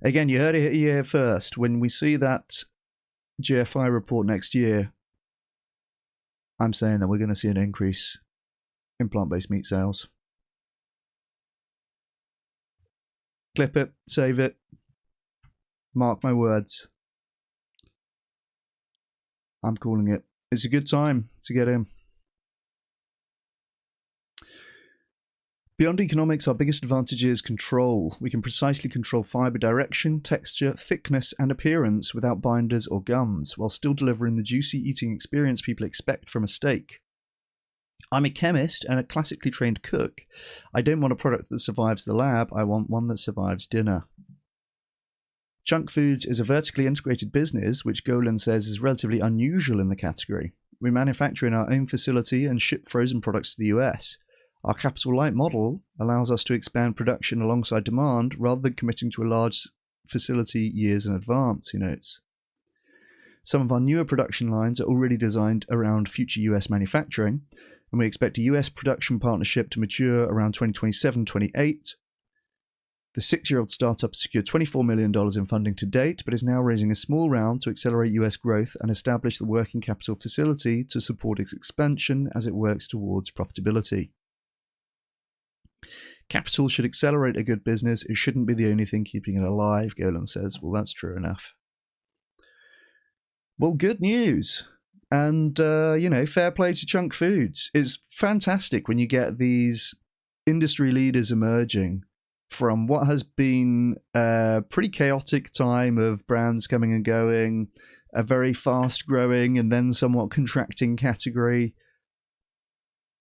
Again, you heard it here first. When we see that GFI report next year, I'm saying that we're going to see an increase in plant-based meat sales. Clip it, save it. Mark my words. I'm calling it. It's a good time to get in. Beyond economics, our biggest advantage is control. We can precisely control fiber direction, texture, thickness, and appearance without binders or gums, while still delivering the juicy eating experience people expect from a steak. I'm a chemist and a classically trained cook. I don't want a product that survives the lab. I want one that survives dinner. Chunk Foods is a vertically integrated business, which Golan says is relatively unusual in the category. We manufacture in our own facility and ship frozen products to the US. Our capital-light model allows us to expand production alongside demand rather than committing to a large facility years in advance, he notes. Some of our newer production lines are already designed around future US manufacturing, and we expect a US production partnership to mature around 2027-28. The 6-year-old startup has secured $24 million in funding to date, but is now raising a small round to accelerate US growth and establish the working capital facility to support its expansion as it works towards profitability. Capital should accelerate a good business. It shouldn't be the only thing keeping it alive, Golan says. Well, that's true enough. Well, good news. And, fair play to Chunk Foods. It's fantastic when you get these industry leaders emerging from what has been a pretty chaotic time of brands coming and going, a very fast-growing and then somewhat contracting category.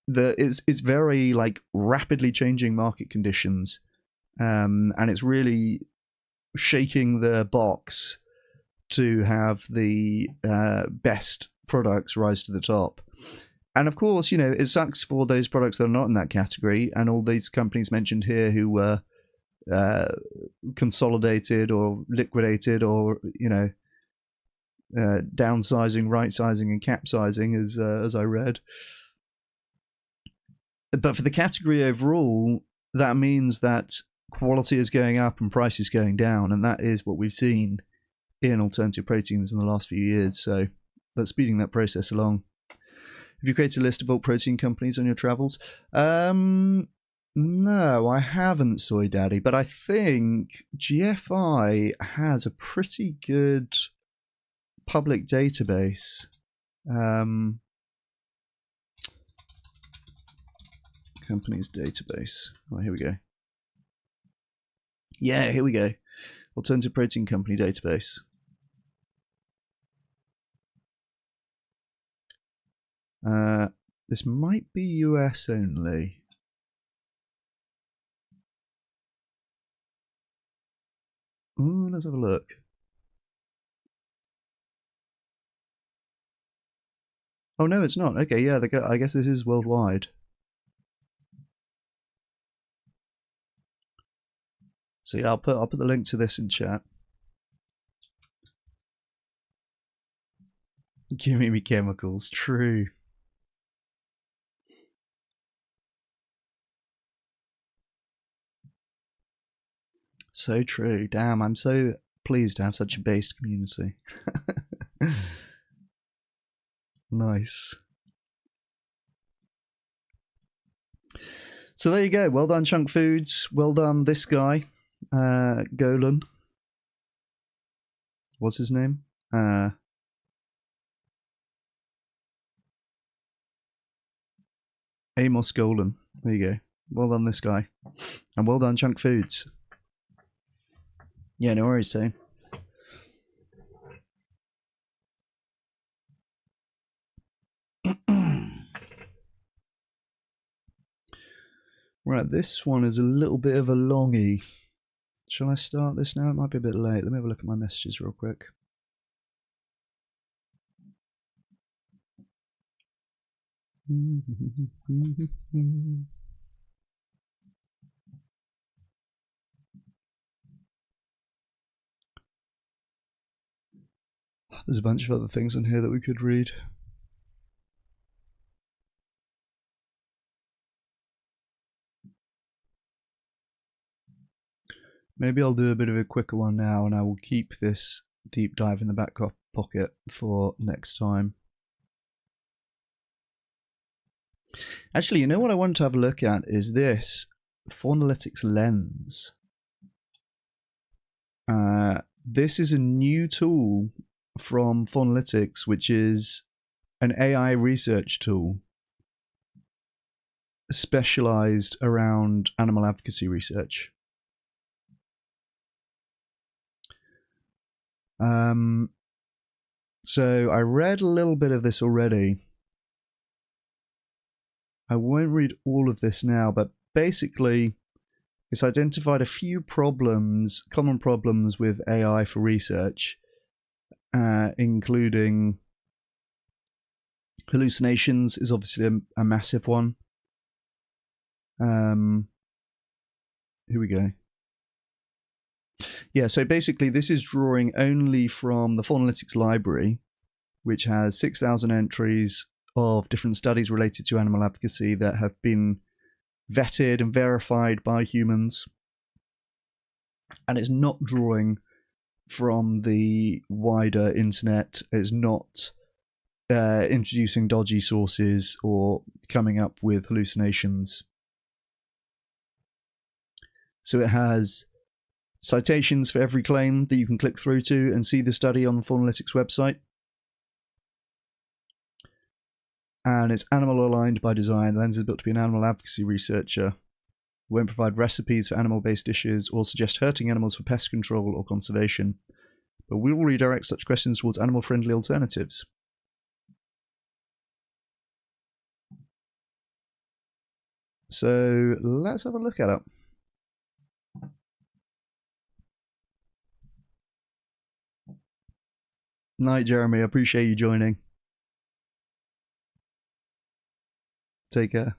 It's very rapidly changing market conditions, and it's really shaking the box to have the best products rise to the top. And of course, it sucks for those products that are not in that category, and all these companies mentioned here who were consolidated or liquidated or downsizing, right-sizing, and capsizing, as I read. But for the category overall, that means that quality is going up and price is going down, and that is what we've seen in alternative proteins in the last few years. So that's speeding that process along. Have you created a list of all protein companies on your travels? No, I haven't, Soy Daddy, but I think GFI has a pretty good public database. Companies database. Oh, here we go. Yeah, here we go. Alternative Protein Company database. This might be US only. Ooh, let's have a look. Oh no, it's not. Okay, yeah, I guess this is worldwide. So yeah, I'll put the link to this in chat. Giving me chemicals, true. So true. Damn, I'm so pleased to have such a based community. Nice. So there you go. Well done, Chunk Foods. Well done, this guy, Golan. What's his name? Amos Golan. There you go. Well done, this guy. And well done, Chunk Foods. Yeah, no worries, Tane. Right, this one is a little bit of a longie. Shall I start this now? It might be a bit late. Let me have a look at my messages real quick. There's a bunch of other things on here that we could read. Maybe I'll do a bit of a quicker one now, and I will keep this deep dive in the back pocket for next time. Actually, you know what I want to have a look at is this Faunalytics Lens. This is a new tool from Faunalytics, which is an AI research tool specialized around animal advocacy research. So I read a little bit of this already. I won't read all of this now, but basically It's identified a few problems, common problems with AI for research, including hallucinations is obviously a massive one. Here we go. Yeah, so basically this is drawing only from the Full Analytics library, which has 6,000 entries of different studies related to animal advocacy that have been vetted and verified by humans. And it's not drawing from the wider internet. It's not introducing dodgy sources or coming up with hallucinations. So it has citations for every claim that you can click through to and see the study on the Full Analytics website. And it's animal aligned by design. The lens is built to be an animal advocacy researcher. It won't provide recipes for animal-based dishes or suggest hurting animals for pest control or conservation, but we will redirect such questions towards animal-friendly alternatives. So let's have a look at it. Night, Jeremy. I appreciate you joining. Take care.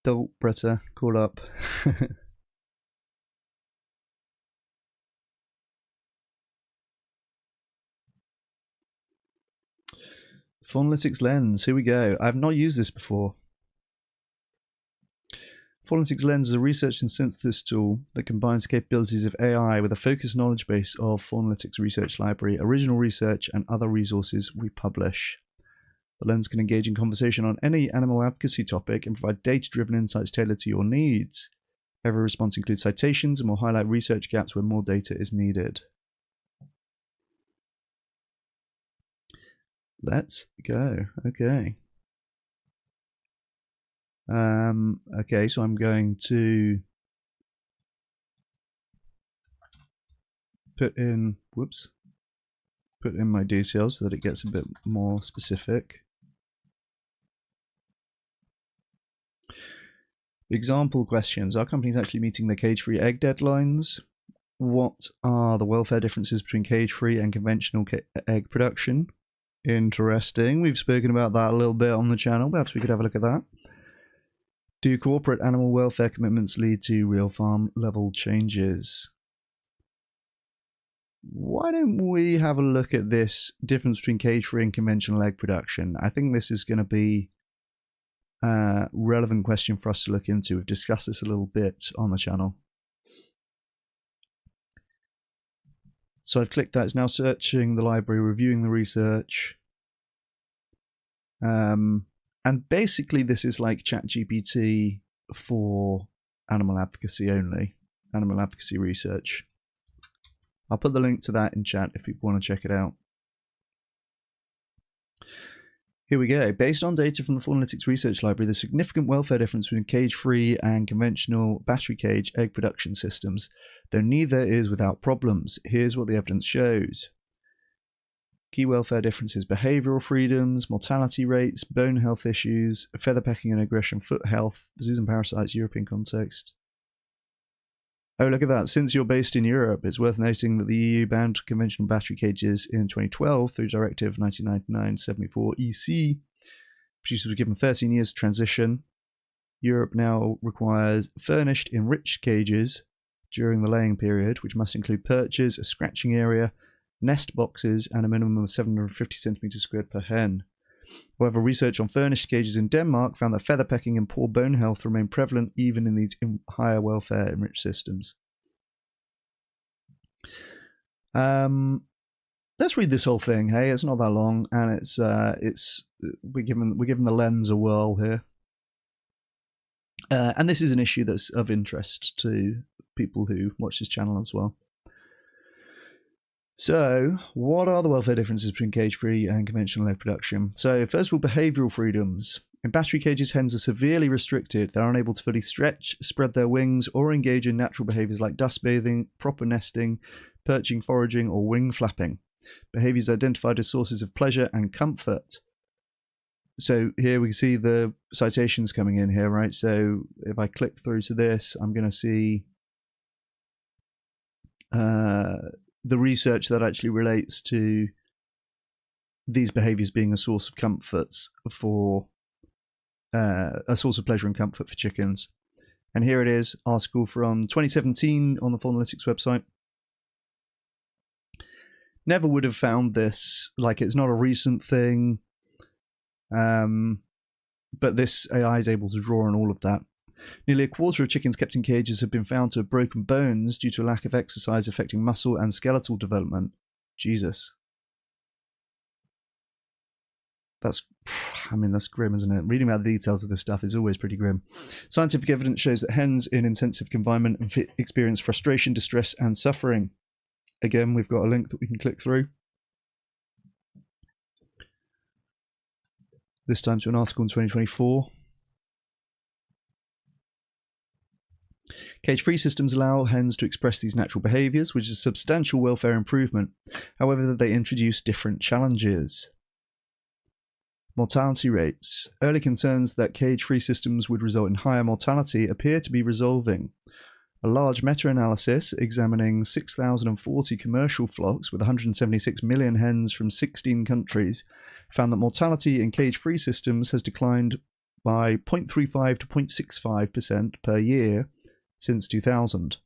Don't, Britta. Call up. Full Analytics Lens. Here we go. I've not used this before. Full Analytics Lens is a research and synthesis tool that combines the capabilities of AI with a focused knowledge base of Full Analytics Research Library, original research, and other resources we publish. The lens can engage in conversation on any animal advocacy topic and provide data-driven insights tailored to your needs. Every response includes citations and will highlight research gaps where more data is needed. Let's go. Okay. Okay, so I'm going to put in my details so that it gets a bit more specific. Example questions. Are companies actually meeting their cage-free egg deadlines? What are the welfare differences between cage-free and conventional egg production? Interesting. We've spoken about that a little bit on the channel. Perhaps we could have a look at that. Do corporate animal welfare commitments lead to real farm level changes? Why don't we have a look at this difference between cage-free and conventional egg production? I think this is going to be a relevant question for us to look into. We've discussed this a little bit on the channel. So I've clicked that. It's now searching the library, reviewing the research. And basically this is like ChatGPT for animal advocacy only, animal advocacy research. I'll put the link to that in chat if people want to check it out. Here we go. Based on data from the Full Analytics Research Library, there's significant welfare difference between cage-free and conventional battery cage egg production systems, though neither is without problems. Here's what the evidence shows. Key welfare differences: behavioral freedoms, mortality rates, bone health issues, feather pecking and aggression, foot health, disease and parasites, European context. Oh, look at that. Since you're based in Europe, it's worth noting that the EU banned conventional battery cages in 2012 through Directive 1999/74 EC. Producers were given 13 years to transition. Europe now requires furnished enriched cages during the laying period, which must include perches, a scratching area, nest boxes, and a minimum of 750 centimeters squared per hen. However, research on furnished cages in Denmark found that feather pecking and poor bone health remain prevalent even in these higher welfare enriched systems. Let's read this whole thing. Hey, it's not that long, and we're giving the lens a whirl here. And this is an issue that's of interest to people who watch this channel as well. So, what are the welfare differences between cage-free and conventional egg production? So, first of all, behavioural freedoms. In battery cages, hens are severely restricted. They're unable to fully stretch, spread their wings, or engage in natural behaviours like dust bathing, proper nesting, perching, foraging, or wing flapping. Behaviours identified as sources of pleasure and comfort. so here we see the citations coming in here, right? So if I click through to this, I'm going to see the research that actually relates to these behaviors being a source of comfort for a source of pleasure and comfort for chickens. And here it is, article from 2017 on the Fauna-Analytics website. Never would have found this, like it's not a recent thing, but this AI is able to draw on all of that. Nearly a quarter of chickens kept in cages have been found to have broken bones due to a lack of exercise affecting muscle and skeletal development. Jesus. That's grim, isn't it? Reading about the details of this stuff is always pretty grim. Scientific evidence shows that hens in intensive confinement experience frustration, distress, and suffering. Again, we've got a link that we can click through. This time to an article in 2024. Cage-free systems allow hens to express these natural behaviours, which is a substantial welfare improvement. However, they introduce different challenges. Mortality rates. Early concerns that cage-free systems would result in higher mortality appear to be resolving. A large meta-analysis examining 6,040 commercial flocks with 176 million hens from 16 countries found that mortality in cage-free systems has declined by 0.35 to 0.65% per year since 2000.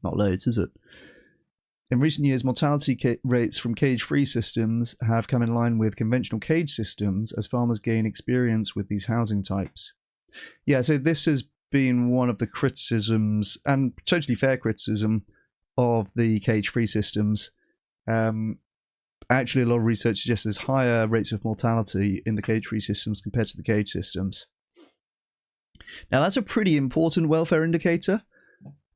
Not loads, is it? In recent years, mortality rates from cage-free systems have come in line with conventional cage systems as farmers gain experience with these housing types. Yeah, so this has been one of the criticisms, and totally fair criticism, of the cage-free systems. Actually, a lot of research suggests there's higher rates of mortality in the cage-free systems compared to the cage systems. Now, that's a pretty important welfare indicator,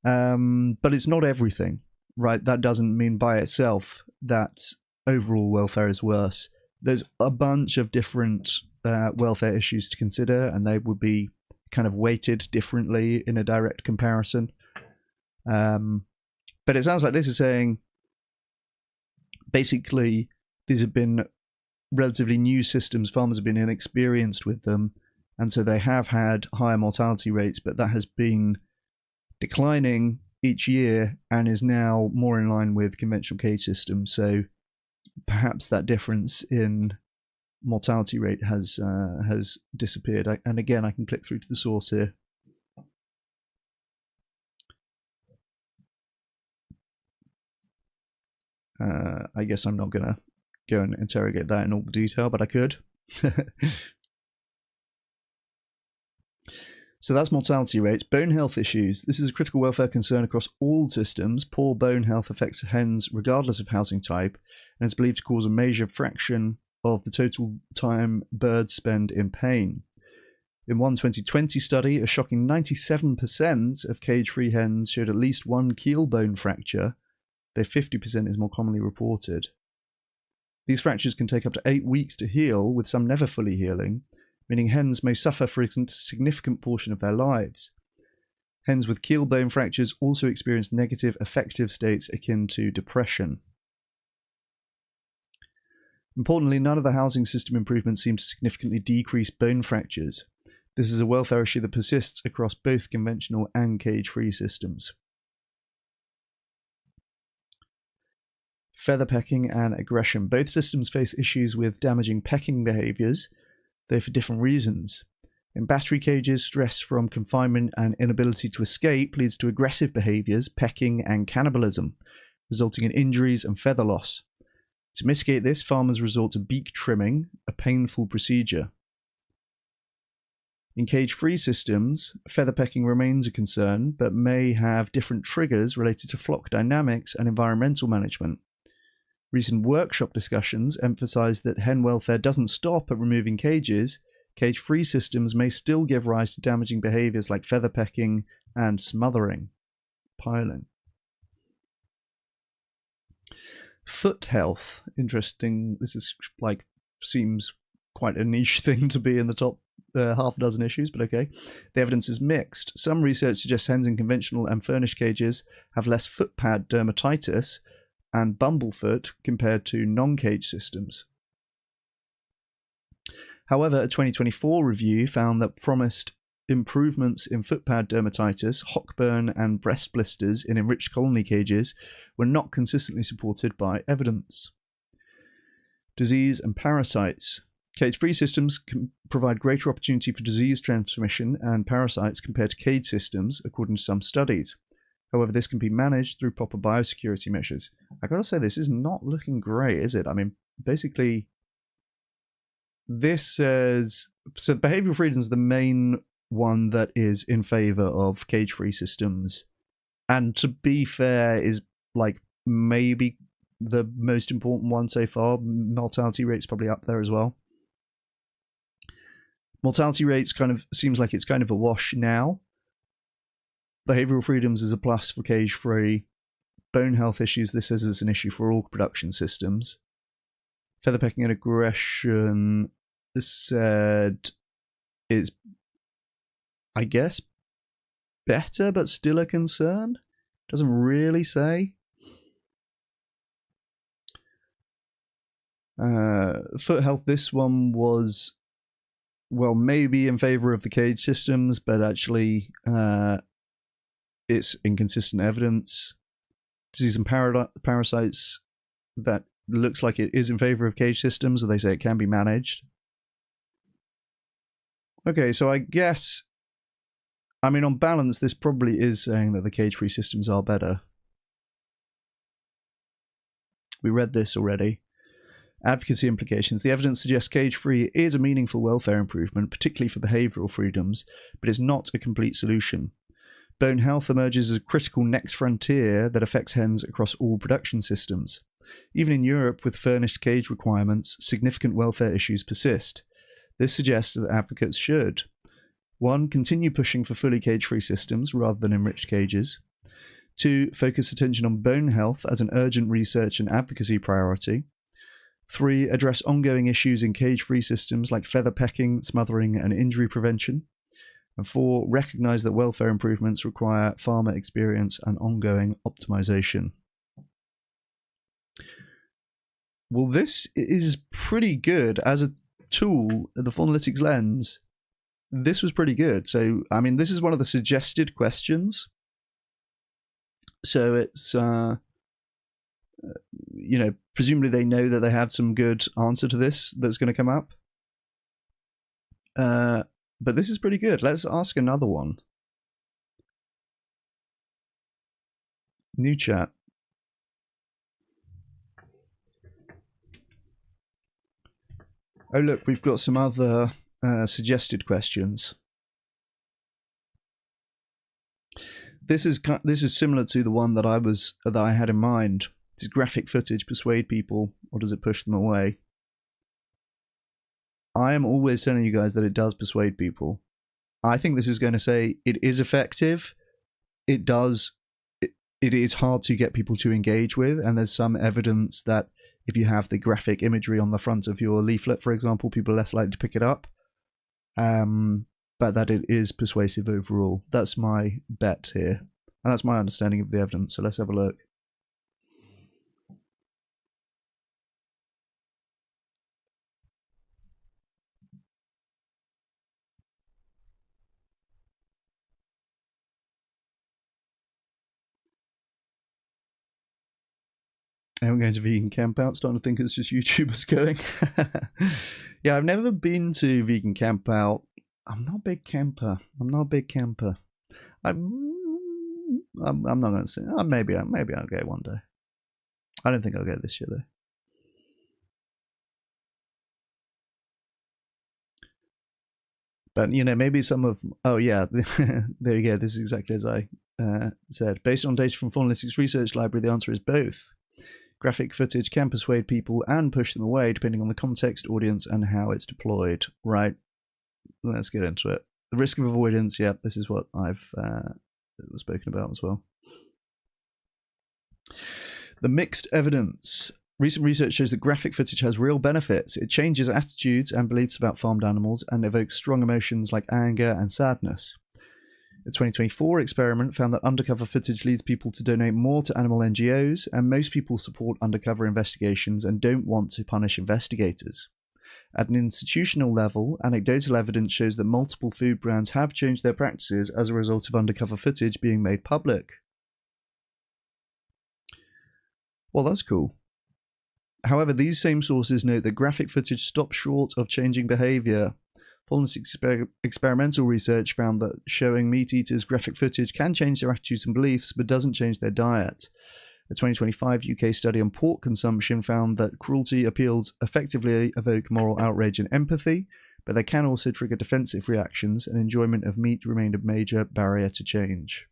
but it's not everything. Right, that doesn't mean by itself that overall welfare is worse. There's a bunch of different welfare issues to consider, and they would be kind of weighted differently in a direct comparison. But it sounds like this is saying, basically, these have been relatively new systems. Farmers have been inexperienced with them, and so they have had higher mortality rates, but that has been declining each year and is now more in line with conventional cage systems. So perhaps that difference in mortality rate has disappeared. And again, I can click through to the source here. I guess I'm not going to go and interrogate that in all the detail, but I could. So that's mortality rates. Bone health issues. This is a critical welfare concern across all systems. Poor bone health affects hens regardless of housing type, and is believed to cause a major fraction of the total time birds spend in pain. In one 2020 study, a shocking 97% of cage-free hens showed at least one keel bone fracture, though 50% is more commonly reported. These fractures can take up to 8 weeks to heal, with some never fully healing, meaning hens may suffer for a significant portion of their lives. Hens with keel bone fractures also experience negative affective states akin to depression. Importantly, none of the housing system improvements seem to significantly decrease bone fractures. This is a welfare issue that persists across both conventional and cage-free systems. Feather pecking and aggression. Both systems face issues with damaging pecking behaviours, though for different reasons. In battery cages, stress from confinement and inability to escape leads to aggressive behaviours, pecking and cannibalism, resulting in injuries and feather loss. To mitigate this, farmers resort to beak trimming, a painful procedure. In cage-free systems, feather pecking remains a concern, but may have different triggers related to flock dynamics and environmental management. Recent workshop discussions emphasise that hen welfare doesn't stop at removing cages. Cage-free systems may still give rise to damaging behaviours like feather pecking and smothering, piling. Foot health. Interesting. This is seems quite a niche thing to be in the top half a dozen issues, but okay. The evidence is mixed. Some research suggests hens in conventional and furnished cages have less foot pad dermatitis and bumblefoot compared to non-cage systems. However, a 2024 review found that promised improvements in foot pad dermatitis, hockburn, and breast blisters in enriched colony cages were not consistently supported by evidence. Disease and parasites. Cage-free systems can provide greater opportunity for disease transmission and parasites compared to cage systems, according to some studies. However, this can be managed through proper biosecurity measures. I gotta say, this is not looking great, is it? I mean, basically, this says... So behavioural freedom is the main one that is in favour of cage-free systems. And to be fair, is like maybe the most important one so far. Mortality rate's probably up there as well. Mortality rates kind of seems like it's kind of a wash now. Behavioural freedoms is a plus for cage-free. Bone health issues, this says is an issue for all production systems. Feather pecking and aggression, this said is, I guess, better, but still a concern. Doesn't really say. Foot health, this one was, well, maybe in favour of the cage systems, but actually it's inconsistent evidence. Disease and parasites, that looks like it is in favour of cage systems, or they say it can be managed. Okay, so I guess, I mean, on balance, this probably is saying that the cage-free systems are better. We read this already. Advocacy implications. The evidence suggests cage-free is a meaningful welfare improvement, particularly for behavioural freedoms, but is not a complete solution. Bone health emerges as a critical next frontier that affects hens across all production systems. Even in Europe, with furnished cage requirements, significant welfare issues persist. This suggests that advocates should: 1. Continue pushing for fully cage-free systems rather than enriched cages. 2. Focus attention on bone health as an urgent research and advocacy priority. 3. Address ongoing issues in cage-free systems like feather pecking, smothering, and injury prevention. And 4. Recognise that welfare improvements require farmer experience and ongoing optimization. Well, this is pretty good. As a tool, the Faunalytics lens, this was pretty good. So, I mean, this is one of the suggested questions. So it's, you know, presumably they know that they have some good answer to this that's going to come up. But this is pretty good. Let's ask another one. New chat. Oh look, we've got some other suggested questions. This is similar to the one that I had in mind. Does graphic footage persuade people, or does it push them away? I am always telling you guys that it does persuade people. I think this is going to say it is effective. It is hard to get people to engage with, and there's some evidence that if you have the graphic imagery on the front of your leaflet, for example, people are less likely to pick it up. But that it is persuasive overall. That's my bet here. And that's my understanding of the evidence. So let's have a look. I'm going to vegan camp out, starting to think it's just YouTubers going. Yeah, I've never been to vegan camp out. I'm not a big camper. I'm not a big camper. I'm not going to say. Maybe I'll go one day. I don't think I'll go this year though. But you know, maybe some of. Oh yeah, there you go. This is exactly as I said. Based on data from Faunalytics Research Library, the answer is both. Graphic footage can persuade people and push them away depending on the context, audience, and how it's deployed. Right. Let's get into it. The risk of avoidance, yeah, this is what I've spoken about as well. The mixed evidence. Recent research shows that graphic footage has real benefits. It changes attitudes and beliefs about farmed animals and evokes strong emotions like anger and sadness. A 2024 experiment found that undercover footage leads people to donate more to animal NGOs, and most people support undercover investigations and don't want to punish investigators. At an institutional level, anecdotal evidence shows that multiple food brands have changed their practices as a result of undercover footage being made public. Well, that's cool. However, these same sources note that graphic footage stops short of changing behavior. Fulton's experimental research found that showing meat eaters graphic footage can change their attitudes and beliefs, but doesn't change their diet. A 2025 UK study on pork consumption found that cruelty appeals effectively evoke moral outrage and empathy, but they can also trigger defensive reactions, and enjoyment of meat remained a major barrier to change.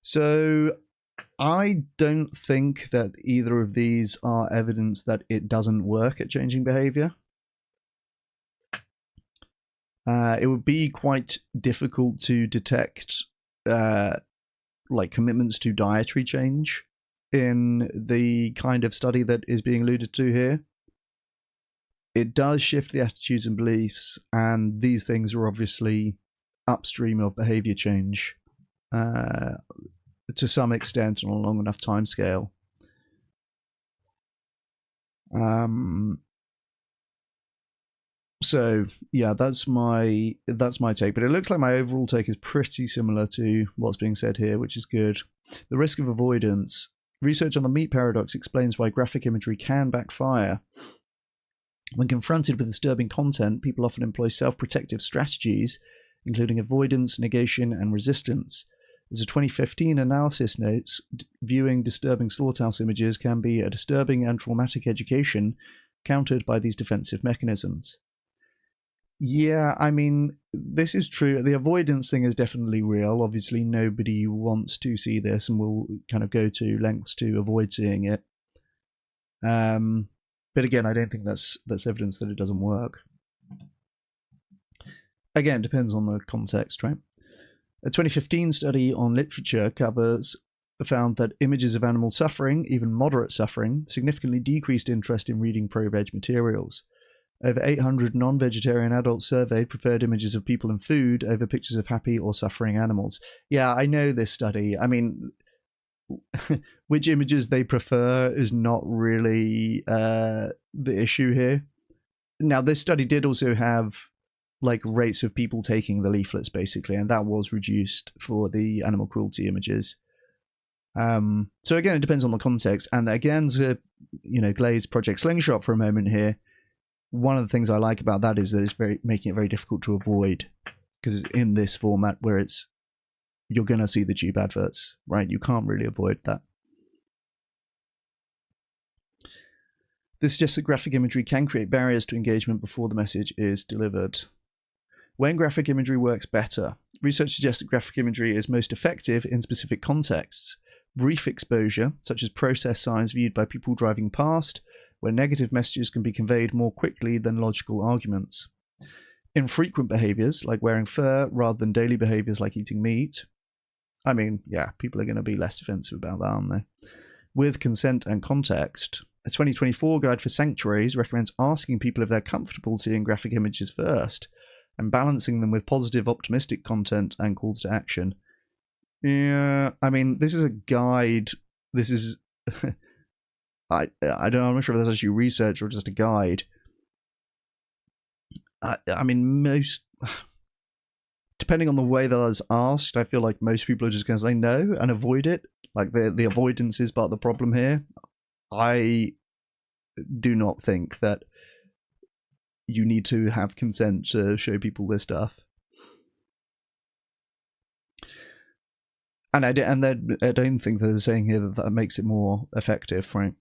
So I don't think that either of these are evidence that it doesn't work at changing behavior. It would be quite difficult to detect like commitments to dietary change in the kind of study that is being alluded to here. It does shift the attitudes and beliefs, and these things are obviously upstream of behavior change to some extent on a long enough time scale. So yeah, that's my take, but it looks like my overall take is pretty similar to what's being said here, which is good. The risk of avoidance. Research on the meat paradox explains why graphic imagery can backfire. When confronted with disturbing content, people often employ self-protective strategies, including avoidance, negation, and resistance. As a 2015 analysis notes, viewing disturbing slaughterhouse images can be a disturbing and traumatic education countered by these defensive mechanisms. Yeah, I mean, this is true. The avoidance thing is definitely real. Obviously, nobody wants to see this and will kind of go to lengths to avoid seeing it. But again, I don't think that's evidence that it doesn't work. Again, depends on the context, right? A 2015 study on literature found that images of animal suffering, even moderate suffering, significantly decreased interest in reading pro-veg materials. Over 800 non-vegetarian adults surveyed preferred images of people and food over pictures of happy or suffering animals. Yeah, I know this study. I mean, which images they prefer is not really the issue here. Now, this study did also have like rates of people taking the leaflets, basically, and that was reduced for the animal cruelty images. So again, it depends on the context. And again, to glaze Project Slingshot for a moment here. One of the things I like about that is that it's making it very difficult to avoid, because it's in this format where you're going to see the tube adverts, right? You can't really avoid that. This suggests that graphic imagery can create barriers to engagement before the message is delivered. When graphic imagery works better, research suggests that graphic imagery is most effective in specific contexts. Brief exposure, such as process signs viewed by people driving past, where negative messages can be conveyed more quickly than logical arguments. Infrequent behaviors, like wearing fur, rather than daily behaviors like eating meat. I mean, yeah, people are going to be less defensive about that, aren't they? With consent and context, a 2024 guide for sanctuaries recommends asking people if they're comfortable seeing graphic images first, and balancing them with positive, optimistic content and calls to action. Yeah, I mean, this is a guide. This is... I don't know, I'm not sure if that's actually research or just a guide. I mean, depending on the way that I was asked, I feel like most people are just going to say no and avoid it. Like the avoidance is part of the problem here. I do not think that you need to have consent to show people this stuff. And I don't think that they're saying here that makes it more effective, right?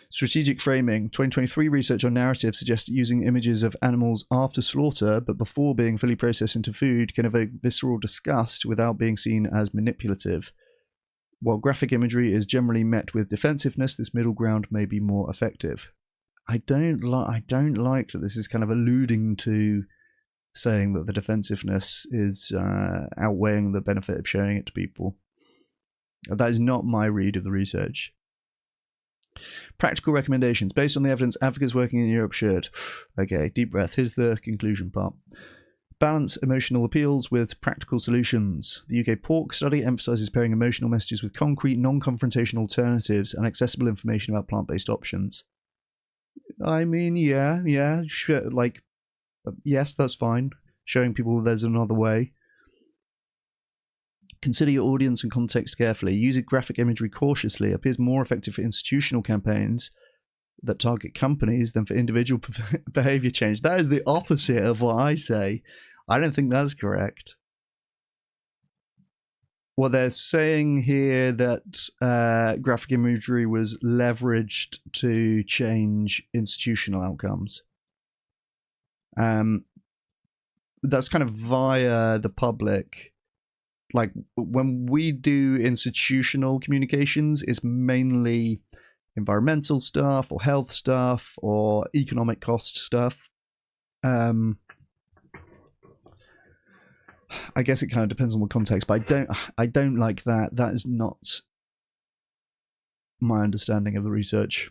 Strategic framing. 2023 research on narrative suggests using images of animals after slaughter but before being fully processed into food can evoke visceral disgust without being seen as manipulative. While graphic imagery is generally met with defensiveness, this middle ground may be more effective. I don't like that this is kind of alluding to saying that the defensiveness is outweighing the benefit of showing it to people. That is not my read of the research. Practical recommendations. Based on the evidence, advocates working in Europe should... Okay, deep breath. Here's the conclusion part. Balance emotional appeals with practical solutions. The UK pork study emphasises pairing emotional messages with concrete, non-confrontational alternatives and accessible information about plant-based options. I mean, yeah, sure, like, yes, that's fine. Showing people there's another way. Consider your audience and context carefully. Using graphic imagery cautiously appears more effective for institutional campaigns that target companies than for individual behavior change. That is the opposite of what I say. I don't think that's correct. Well, they're saying here that graphic imagery was leveraged to change institutional outcomes. That's kind of via the public. Like, when we do institutional communications, it's mainly environmental stuff or health stuff or economic cost stuff. I guess it kind of depends on the context, but I don't like that. That is not my understanding of the research.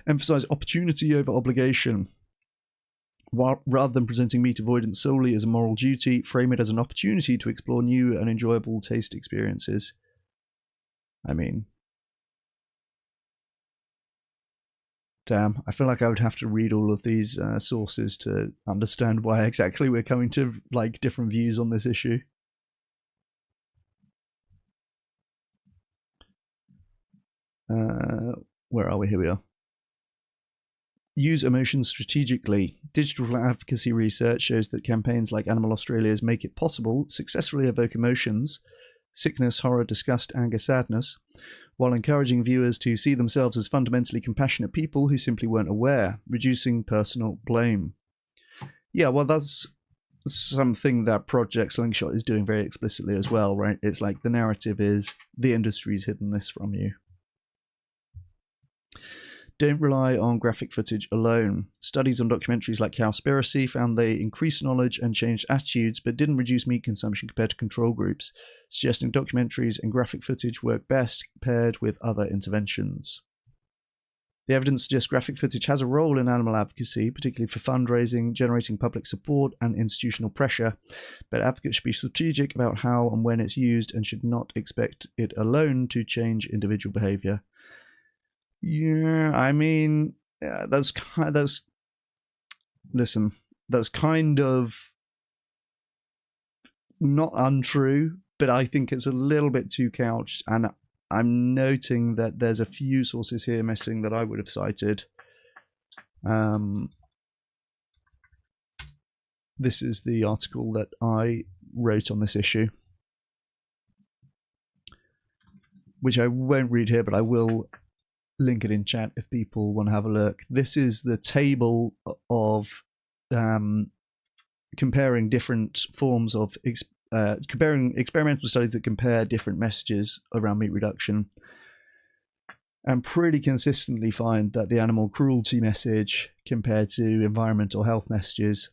Emphasize opportunity over obligation. Rather than presenting meat avoidance solely as a moral duty, frame it as an opportunity to explore new and enjoyable taste experiences. I mean, damn, I feel like I would have to read all of these sources to understand why exactly we're coming to like different views on this issue. Where are we? Here we are. Use emotions strategically. Digital advocacy research shows that campaigns like Animal Australia's make it possible to successfully evoke emotions, sickness, horror, disgust, anger, sadness, while encouraging viewers to see themselves as fundamentally compassionate people who simply weren't aware, reducing personal blame. Yeah, well, that's something that Project Slingshot is doing very explicitly as well, right? It's like the narrative is the industry's hidden this from you. Don't rely on graphic footage alone. Studies on documentaries like Cowspiracy found they increased knowledge and changed attitudes, but didn't reduce meat consumption compared to control groups, suggesting documentaries and graphic footage work best paired with other interventions. The evidence suggests graphic footage has a role in animal advocacy, particularly for fundraising, generating public support, and institutional pressure, but advocates should be strategic about how and when it's used and should not expect it alone to change individual behavior. Yeah, I mean, yeah, that's kind of not untrue, but I think it's a little bit too couched, and I'm noting that there's a few sources here missing that I would have cited. This is the article that I wrote on this issue, which I won't read here, but I will link it in chat if people want to have a look. This is the table of comparing different forms of comparing experimental studies that compare different messages around meat reduction, and pretty consistently find that the animal cruelty message compared to environmental health messages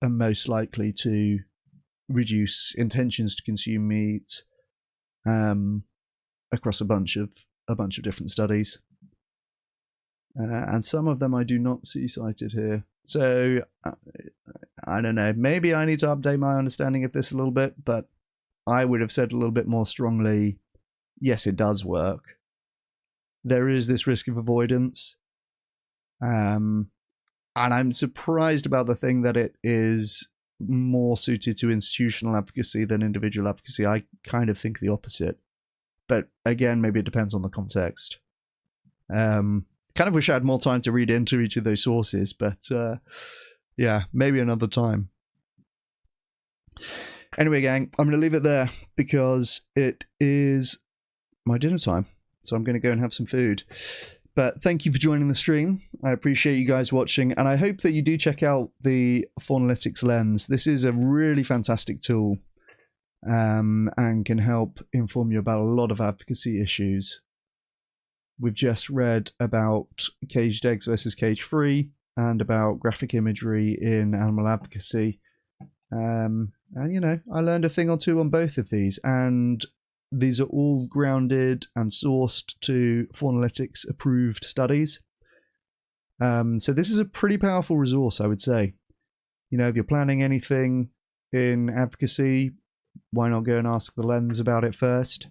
are most likely to reduce intentions to consume meat across a bunch of different studies, and some of them I do not see cited here. So I don't know, maybe I need to update my understanding of this a little bit, but I would have said a little bit more strongly, yes, it does work. There is this risk of avoidance, and I'm surprised about the thing that it is more suited to institutional advocacy than individual advocacy. I kind of think the opposite. But again, maybe it depends on the context. Kind of wish I had more time to read into each of those sources, but yeah, maybe another time. Anyway, gang, I'm going to leave it there because it is my dinner time. So I'm going to go and have some food. But thank you for joining the stream. I appreciate you guys watching, and I hope that you do check out the Faunalytics Lens. This is a really fantastic tool. And can help inform you about a lot of advocacy issues. We've just read about caged eggs versus cage-free and about graphic imagery in animal advocacy. And, you know, I learned a thing or two on both of these, and these are all grounded and sourced to Faunalytics approved studies. So this is a pretty powerful resource, I would say. You know, if you're planning anything in advocacy, why not go and ask the Lens about it first?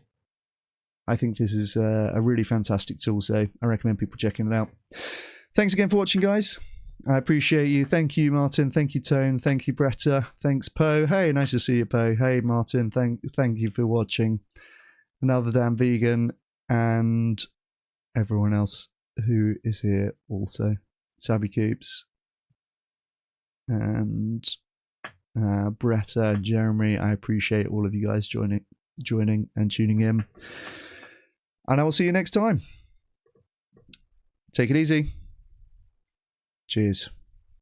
I think this is a really fantastic tool, so I recommend people checking it out. Thanks again for watching, guys. I appreciate you. Thank you, Martin. Thank you, Tone. Thank you, Bretta. Thanks, Poe. Hey, nice to see you, Poe. Hey, Martin. Thank you for watching. Another Damn Vegan, and everyone else who is here also. Sabby Coops and Bretta, Jeremy. I appreciate all of you guys joining and tuning in. And I will see you next time. Take it easy. Cheers.